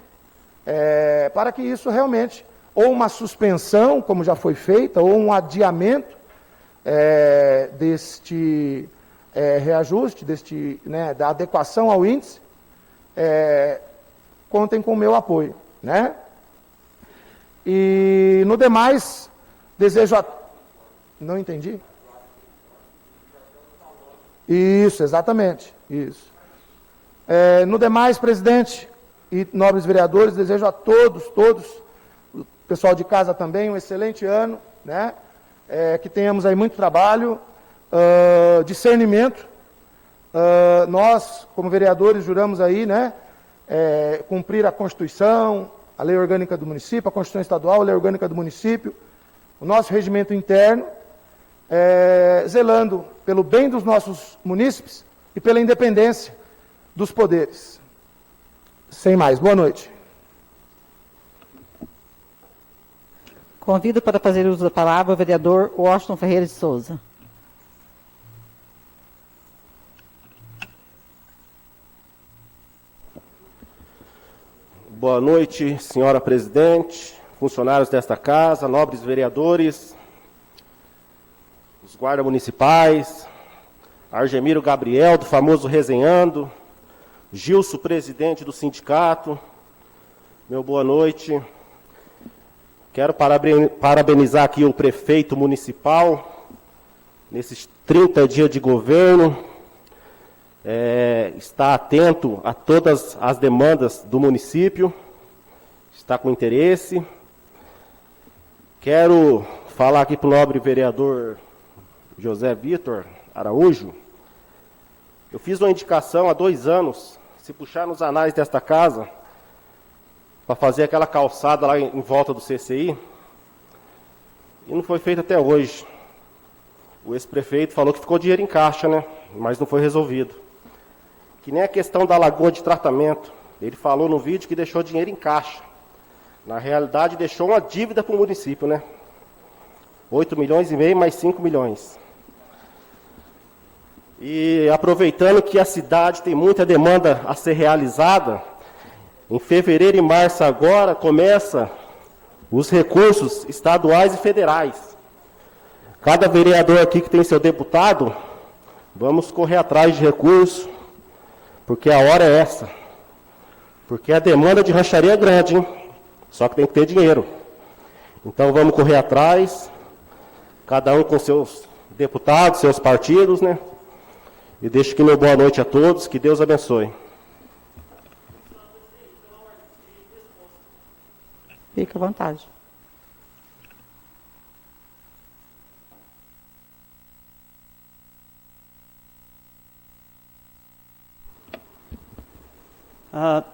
para que isso realmente, ou uma suspensão, como já foi feita, ou um adiamento deste reajuste, né, da adequação ao índice, contem com o meu apoio, né? E no demais, desejo a... Não entendi? Isso, exatamente, isso. No demais, presidente e nobres vereadores, desejo a todos, o pessoal de casa também, um excelente ano, né? Que tenhamos aí muito trabalho, discernimento. Nós, como vereadores, juramos aí, né, cumprir a Constituição, a Lei Orgânica do Município, a Constituição Estadual, a Lei Orgânica do Município, o nosso regimento interno, zelando pelo bem dos nossos munícipes e pela independência dos poderes. Sem mais, boa noite. Convido para fazer uso da palavra o vereador Washington Ferreira de Souza. Boa noite, senhora presidente, funcionários desta casa, nobres vereadores, os guardas municipais, Argemiro Gabriel, do famoso Resenhando, Gilson, presidente do sindicato, meu boa noite. Quero parabenizar aqui o prefeito municipal, nesses 30 dias de governo, está atento a todas as demandas do município, está com interesse. Quero falar aqui para o nobre vereador José Vitor Araújo. Eu fiz uma indicação há 2 anos, se puxar nos anais desta casa, para fazer aquela calçada lá em volta do CCI, e não foi feito até hoje. O ex-prefeito falou que ficou dinheiro em caixa, né? Mas não foi resolvido. Que nem a questão da lagoa de tratamento. Ele falou no vídeo que deixou dinheiro em caixa. Na realidade, deixou uma dívida para o município, né? 8,5 milhões mais 5 milhões. E aproveitando que a cidade tem muita demanda a ser realizada, em fevereiro e março agora começa os recursos estaduais e federais. Cada vereador aqui que tem seu deputado, vamos correr atrás de recursos, porque a hora é essa. Porque a demanda de rancharia é grande, hein? Só que tem que ter dinheiro. Então vamos correr atrás, cada um com seus deputados, seus partidos, né? E deixo aqui meu boa noite a todos, que Deus abençoe. Fica à vontade.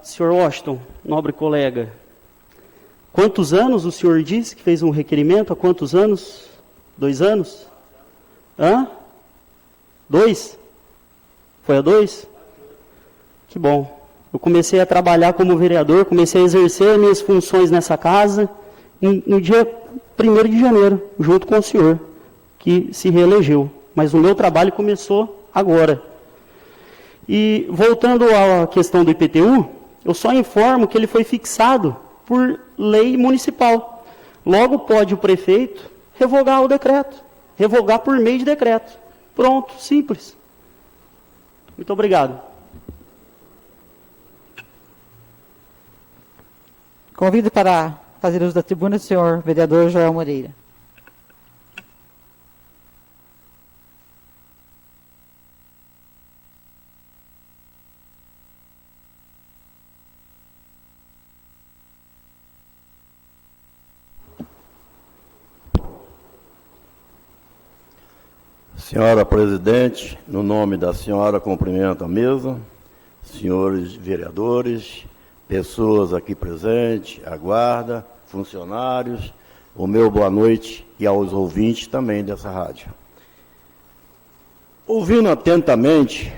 Senhor Washington, nobre colega, quantos anos o senhor disse que fez um requerimento? Há quantos anos? 2 anos? Hã? 2? Foi há 2? Que bom. Eu comecei a trabalhar como vereador, comecei a exercer minhas funções nessa casa no dia 1º de janeiro, junto com o senhor, que se reelegeu. Mas o meu trabalho começou agora. E voltando à questão do IPTU, eu só informo que ele foi fixado por lei municipal. Logo pode o prefeito revogar o decreto, revogar por meio de decreto. Pronto, simples. Muito obrigado. Convido para fazer uso da tribuna o senhor vereador Joel Moreira. Senhora presidente, no nome da senhora, cumprimento a mesa, senhores vereadores, pessoas aqui presentes, a guarda, funcionários, o meu boa noite e aos ouvintes também dessa rádio. Ouvindo atentamente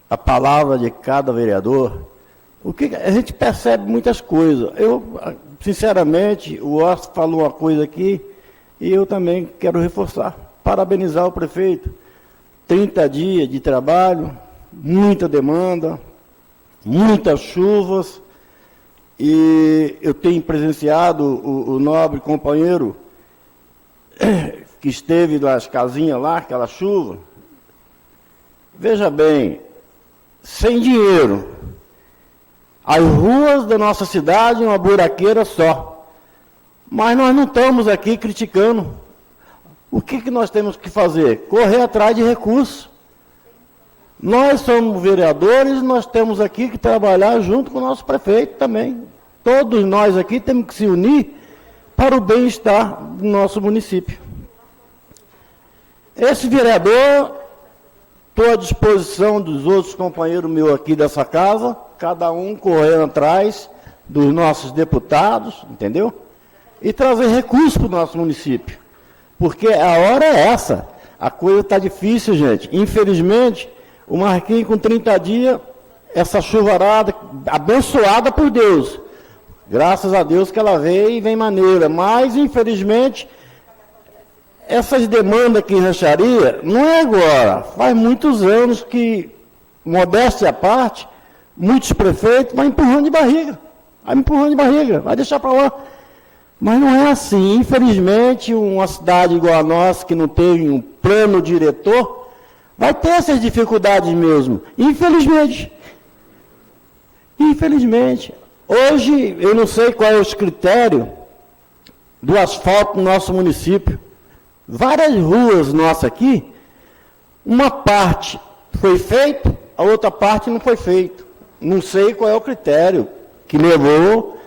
a palavra de cada vereador, o que a gente percebe muitas coisas. Eu, sinceramente, o Oscar falou uma coisa aqui e eu também quero reforçar. Parabenizar o prefeito. 30 dias de trabalho, muita demanda, muitas chuvas, e eu tenho presenciado o nobre companheiro que esteve nas casinhas lá, aquela chuva. Veja bem, sem dinheiro, as ruas da nossa cidade, uma buraqueira só. Mas nós não estamos aqui criticando. O que nós temos que fazer? Correr atrás de recursos. Nós somos vereadores, nós temos aqui que trabalhar junto com o nosso prefeito também. Todos nós aqui temos que se unir para o bem-estar do nosso município. Esse vereador, estou à disposição dos outros companheiros meus aqui dessa casa, cada um correndo atrás dos nossos deputados, entendeu? E trazer recursos para o nosso município. Porque a hora é essa. A coisa está difícil, gente. Infelizmente, o Marquinhos com 30 dias, essa chuvarada, abençoada por Deus. Graças a Deus que ela veio e vem maneira. Mas, infelizmente, essas demandas aqui em rancharia, não é agora. Faz muitos anos que, modéstia à parte, muitos prefeitos vão empurrando de barriga. Vai deixar para lá. Mas não é assim. Infelizmente, uma cidade igual a nossa, que não tem um plano diretor, vai ter essas dificuldades mesmo. Infelizmente. Hoje, eu não sei qual é o critério do asfalto no nosso município. Várias ruas nossas aqui, uma parte foi feita, a outra parte não foi feita. Não sei qual é o critério que levou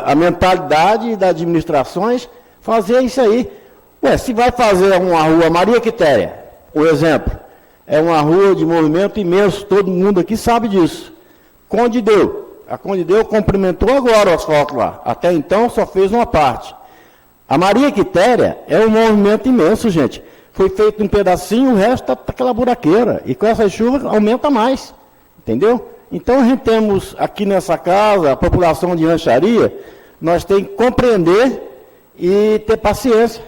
a mentalidade das administrações fazer isso aí. Se vai fazer uma rua Maria Quitéria, por exemplo, é uma rua de movimento imenso, todo mundo aqui sabe disso. Conde Deu, a Conde Deu cumprimentou agora o asfalto lá, até então só fez uma parte. A Maria Quitéria é um movimento imenso, gente. Foi feito um pedacinho, o resto está aquela buraqueira, e com essas chuvas aumenta mais, entendeu? Então, a gente temos aqui nessa casa, a população de rancharia, nós temos que compreender e ter paciência.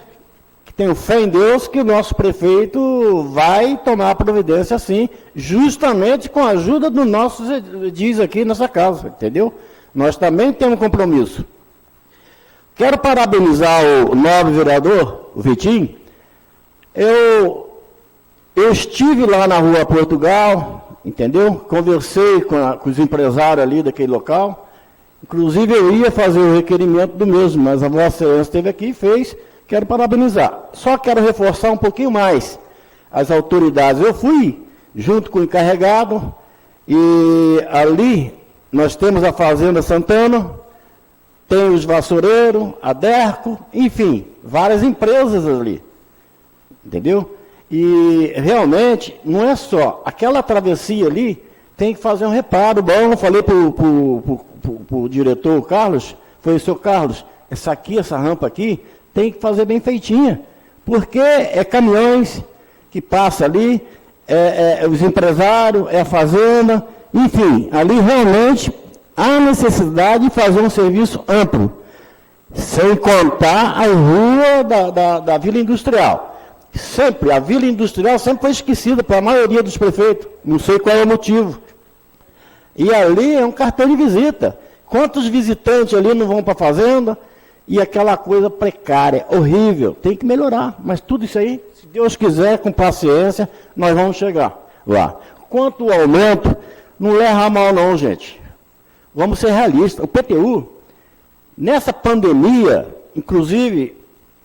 Que tenho fé em Deus que o nosso prefeito vai tomar providência assim, justamente com a ajuda dos nossos edis aqui nessa casa, entendeu? Nós também temos compromisso. Quero parabenizar o nobre vereador, o Vitinho, Eu estive lá na Rua Portugal, entendeu? Conversei com os empresários ali daquele local. Inclusive, eu ia fazer o requerimento do mesmo, mas a Vossa Excelência esteve aqui e fez. Quero parabenizar. Só quero reforçar um pouquinho mais as autoridades. Eu fui junto com o encarregado e ali nós temos a Fazenda Santana, tem os vassoureiros, a Derco, enfim, várias empresas ali. Entendeu? E realmente não é só. Aquela travessia ali tem que fazer um reparo. Bom, eu falei para o diretor, o Carlos, foi o senhor Carlos, essa rampa aqui, tem que fazer bem feitinha, porque é caminhões que passam ali, os empresários, é a fazenda, enfim, ali realmente há necessidade de fazer um serviço amplo, sem contar a rua da Vila Industrial. Sempre, a Vila Industrial sempre foi esquecida pela maioria dos prefeitos, não sei qual é o motivo. E ali é um cartão de visita. Quantos visitantes ali não vão para a fazenda? E aquela coisa precária, horrível, tem que melhorar. Mas tudo isso aí, se Deus quiser, com paciência, nós vamos chegar lá. Quanto ao aumento, não leva a mal não, gente. Vamos ser realistas. O PTU, nessa pandemia, inclusive,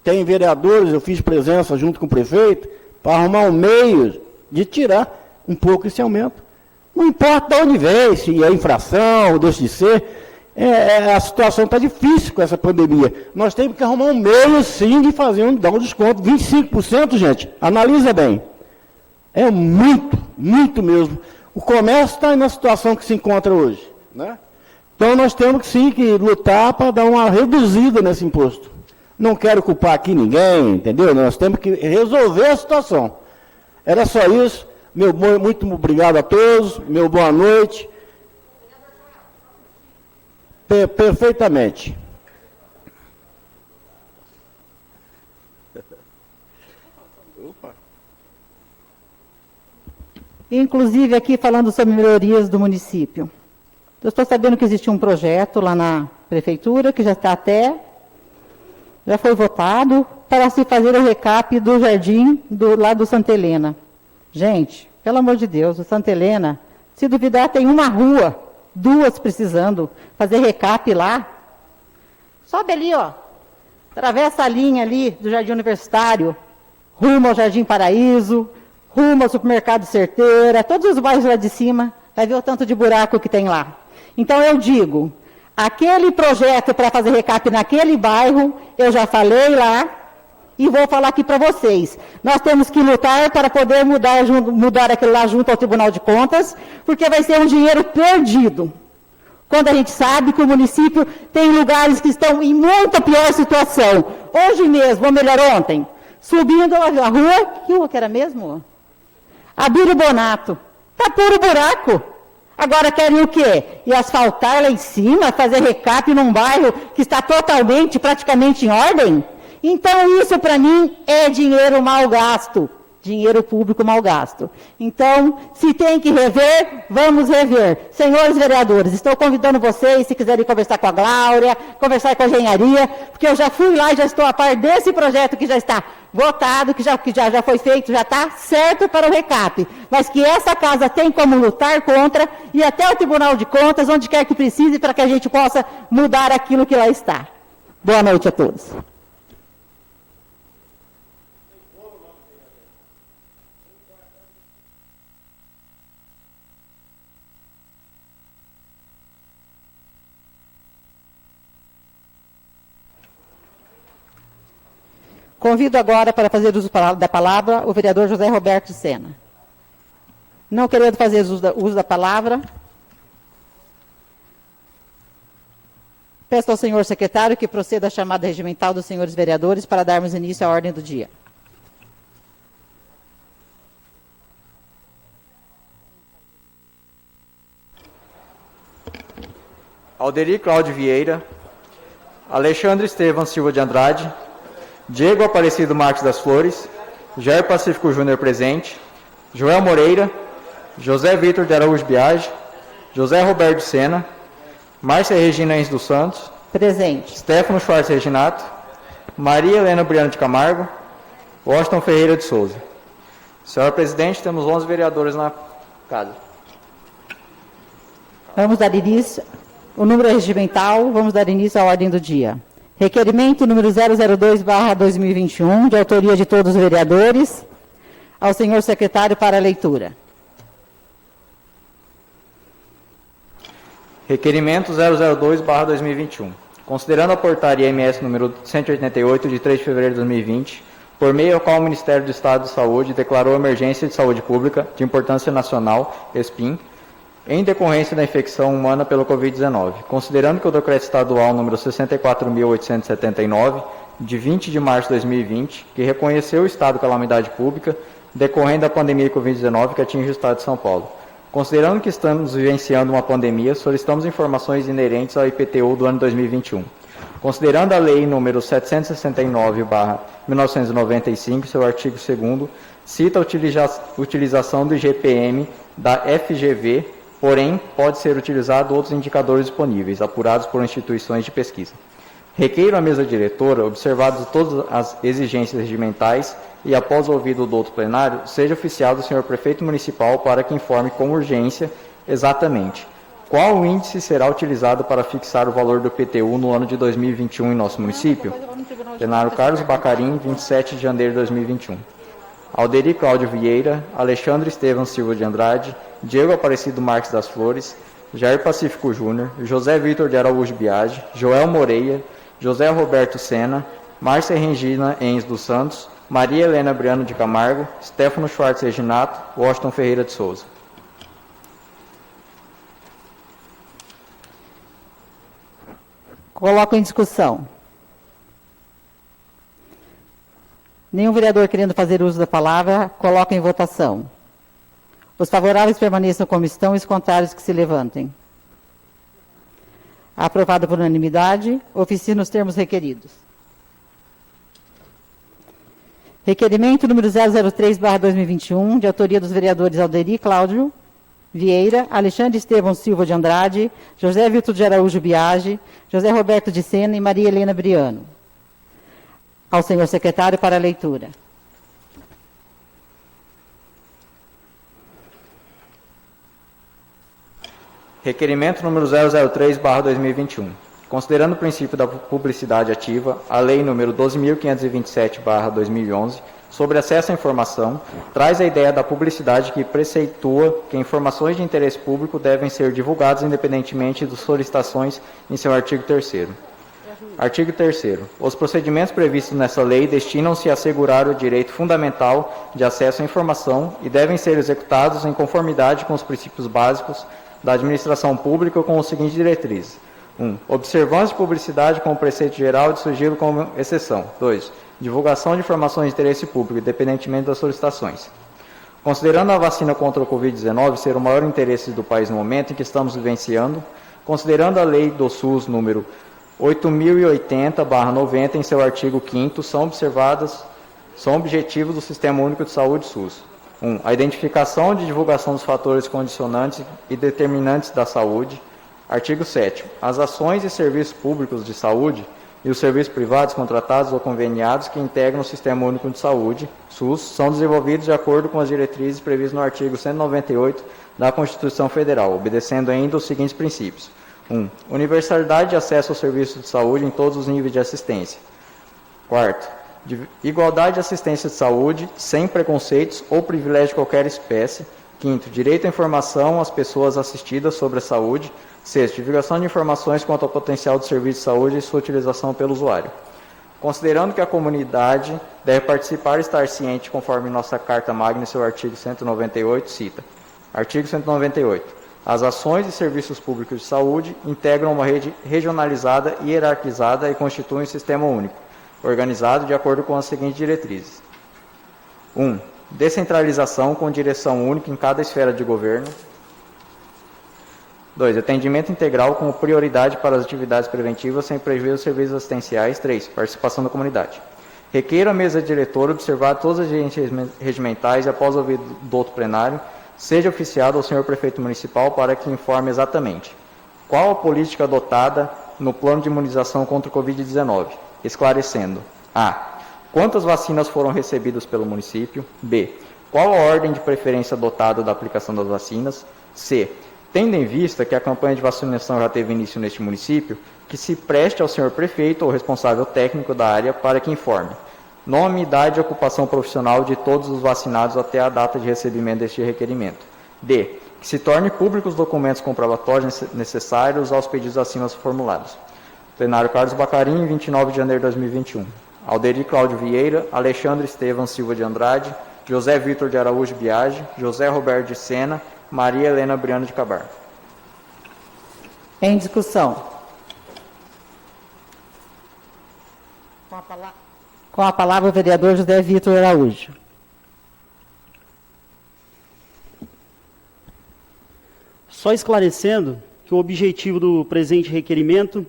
tem vereadores, eu fiz presença junto com o prefeito, para arrumar um meio de tirar um pouco esse aumento. Não importa de onde vem, se é infração ou deixa de ser, a situação está difícil com essa pandemia. Nós temos que arrumar um meio, sim, de dar um desconto. 25%, gente, analisa bem. É muito, muito mesmo. O comércio está na situação que se encontra hoje, né? Então, nós temos, sim, que lutar para dar uma reduzida nesse imposto. Não quero culpar aqui ninguém, entendeu? Nós temos que resolver a situação. Era só isso. Muito obrigado a todos. Meu boa noite. Perfeitamente. Inclusive, aqui falando sobre melhorias do município. Eu estou sabendo que existe um projeto lá na prefeitura, que já foi votado, para se fazer o recap do jardim lá do Santa Helena. Gente, pelo amor de Deus, o Santa Helena, se duvidar, tem uma rua, 2 precisando fazer recap lá. Sobe ali, ó, atravessa a linha ali do Jardim Universitário, rumo ao Jardim Paraíso, rumo ao Supermercado Certeira, todos os bairros lá de cima, vai ver o tanto de buraco que tem lá. Então eu digo, aquele projeto para fazer recap naquele bairro, eu já falei lá e vou falar aqui para vocês. Nós temos que lutar para poder mudar aquilo lá junto ao Tribunal de Contas, porque vai ser um dinheiro perdido. Quando a gente sabe que o município tem lugares que estão em muita pior situação. Hoje mesmo, ou melhor, ontem, subindo a rua, que rua que era mesmo? Abílio Bonato. Está puro buraco. Agora querem o quê? E asfaltar lá em cima, fazer recap num bairro que está totalmente, praticamente em ordem? Então, isso para mim é dinheiro mal gasto. Dinheiro público mal gasto. Então, se tem que rever, vamos rever. Senhores vereadores, estou convidando vocês, se quiserem conversar com a Glória, conversar com a engenharia, porque eu já fui lá e já estou a par desse projeto que já está votado, que já foi feito, já está certo para o recap. Mas que essa casa tem como lutar contra, e até o Tribunal de Contas, onde quer que precise, para que a gente possa mudar aquilo que lá está. Boa noite a todos. Convido agora para fazer uso da palavra o vereador José Roberto Sena. Não querendo fazer uso da palavra, peço ao senhor secretário que proceda à chamada regimental dos senhores vereadores para darmos início à ordem do dia. Alderi Cláudio Vieira, Alexandre Estevam Silva de Andrade, Diego Aparecido Marques das Flores, Jair Pacífico Júnior presente, Joel Moreira, José Vitor de Araújo Biagi, José Roberto Sena, Márcia Regina Enz dos Santos, presente, Stefano Schwartz Reginato, Maria Helena Briano de Camargo, Washington Ferreira de Souza. Senhora Presidente, temos 11 vereadores na casa. Vamos dar início. O número é regimental, vamos dar início à ordem do dia. Requerimento número 002/2021, de autoria de todos os vereadores. Ao senhor secretário para a leitura. Requerimento 002/2021. Considerando a portaria MS número 188, de 3 de fevereiro de 2020, por meio ao qual o Ministério do Estado de Saúde declarou emergência de saúde pública de importância nacional, ESPIM, em decorrência da infecção humana pelo Covid-19, considerando que o decreto estadual número 64.879, de 20 de março de 2020, que reconheceu o estado de calamidade pública decorrendo da pandemia de Covid-19 que atinge o estado de São Paulo. Considerando que estamos vivenciando uma pandemia, solicitamos informações inerentes ao IPTU do ano 2021. Considerando a Lei número 769/1995, seu artigo 2º, cita a utilização do IGPM da FGV, porém, pode ser utilizado outros indicadores disponíveis, apurados por instituições de pesquisa. Requeiro à mesa diretora, observadas todas as exigências regimentais e após ouvido do outro plenário, seja oficiado o senhor prefeito municipal para que informe com urgência exatamente qual índice será utilizado para fixar o valor do IPTU no ano de 2021 em nosso município. Plenário Carlos Bacarim, 27 de janeiro de 2021. Alderi Cláudio Vieira, Alexandre Estevam Silva de Andrade, Diego Aparecido Marques das Flores, Jair Pacífico Júnior, José Vitor de Araújo Biagi, Joel Moreira, José Roberto Sena, Márcia Regina Enz dos Santos, Maria Helena Briano de Camargo, Stefano Schwartz Reginato, Washington Ferreira de Souza. Coloco em discussão. Nenhum vereador querendo fazer uso da palavra, coloco em votação. Os favoráveis permaneçam como estão e os contrários que se levantem. Aprovado por unanimidade, oficio nos termos requeridos. Requerimento número 003/2021, de autoria dos vereadores Alderi Cláudio Vieira, Alexandre Estevam Silva de Andrade, José Vitor de Araújo Biagi, José Roberto de Sena e Maria Helena Briano. Ao senhor secretário para a leitura. Requerimento número 003/2021. Considerando o princípio da publicidade ativa, a Lei número 12.527/2011, sobre acesso à informação, traz a ideia da publicidade que preceitua que informações de interesse público devem ser divulgadas independentemente das solicitações em seu artigo 3º. Artigo 3º. Os procedimentos previstos nessa lei destinam-se a assegurar o direito fundamental de acesso à informação e devem ser executados em conformidade com os princípios básicos da administração pública com os seguintes diretrizes. 1. Observância de publicidade com o preceito geral de sigilo como exceção. 2. Divulgação de informações de interesse público, independentemente das solicitações. Considerando a vacina contra o Covid-19 ser o maior interesse do país no momento em que estamos vivenciando, considerando a lei do SUS número 8.080/90 em seu artigo 5º, são objetivos do Sistema Único de Saúde SUS. 1. A identificação e divulgação dos fatores condicionantes e determinantes da saúde. Artigo 7º. As ações e serviços públicos de saúde e os serviços privados contratados ou conveniados que integram o Sistema Único de Saúde, SUS, são desenvolvidos de acordo com as diretrizes previstas no artigo 198 da Constituição Federal, obedecendo ainda os seguintes princípios. 1. Universalidade de acesso aos serviços de saúde em todos os níveis de assistência. 4. Igualdade de assistência de saúde, sem preconceitos ou privilégio de qualquer espécie. 5. Direito à informação às pessoas assistidas sobre a saúde. 6. Divulgação de informações quanto ao potencial do serviço de saúde e sua utilização pelo usuário. Considerando que a comunidade deve participar e estar ciente, conforme nossa Carta Magna, seu artigo 198, cita. Artigo 198. As ações e serviços públicos de saúde integram uma rede regionalizada e hierarquizada e constituem um sistema único, organizado de acordo com as seguintes diretrizes. 1. Descentralização com direção única em cada esfera de governo. 2. Atendimento integral com prioridade para as atividades preventivas sem prejuízo aos serviços assistenciais. 3. Participação da comunidade. Requeiro à mesa diretora observar todas as agências regimentais e, após ouvido do outro plenário, seja oficiado ao senhor prefeito municipal para que informe exatamente qual a política adotada no plano de imunização contra o Covid-19, esclarecendo: a. Quantas vacinas foram recebidas pelo município? B. Qual a ordem de preferência adotada da aplicação das vacinas? C. Tendo em vista que a campanha de vacinação já teve início neste município, que se preste ao senhor prefeito ou responsável técnico da área para que informe nome, idade e ocupação profissional de todos os vacinados até a data de recebimento deste requerimento. D. Que se torne públicos os documentos comprobatórios necessários aos pedidos acima formulados. Plenário Carlos Bacarim, 29 de janeiro de 2021. Alderi Cláudio Vieira, Alexandre Estevam Silva de Andrade, José Vitor de Araújo Biagi, José Roberto de Sena, Maria Helena Briano de Cabargo. Em discussão. Com a palavra o vereador José Vitor Araújo. Só esclarecendo que o objetivo do presente requerimento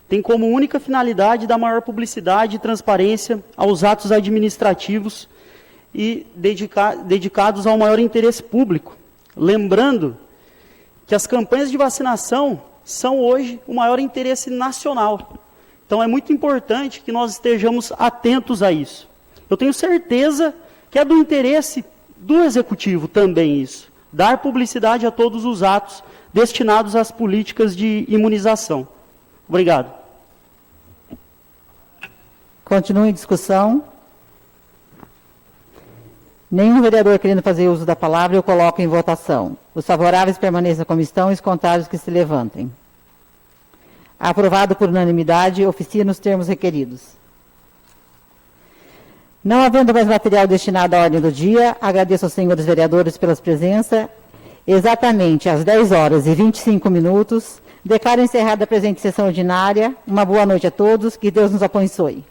tem como única finalidade dar maior publicidade e transparência aos atos administrativos e dedicados ao maior interesse público. Lembrando que as campanhas de vacinação são hoje o maior interesse nacional. Então é muito importante que nós estejamos atentos a isso. Eu tenho certeza que é do interesse do Executivo também isso, dar publicidade a todos os atos destinados às políticas de imunização. Obrigado. Continua em discussão. Nenhum vereador querendo fazer uso da palavra, eu coloco em votação. Os favoráveis permaneçam como estão e os contrários que se levantem. Aprovado por unanimidade, oficia nos termos requeridos. Não havendo mais material destinado à ordem do dia, agradeço aos senhores vereadores pela presença. Exatamente às 10h25, declaro encerrada a presente sessão ordinária. Uma boa noite a todos, que Deus nos abençoe.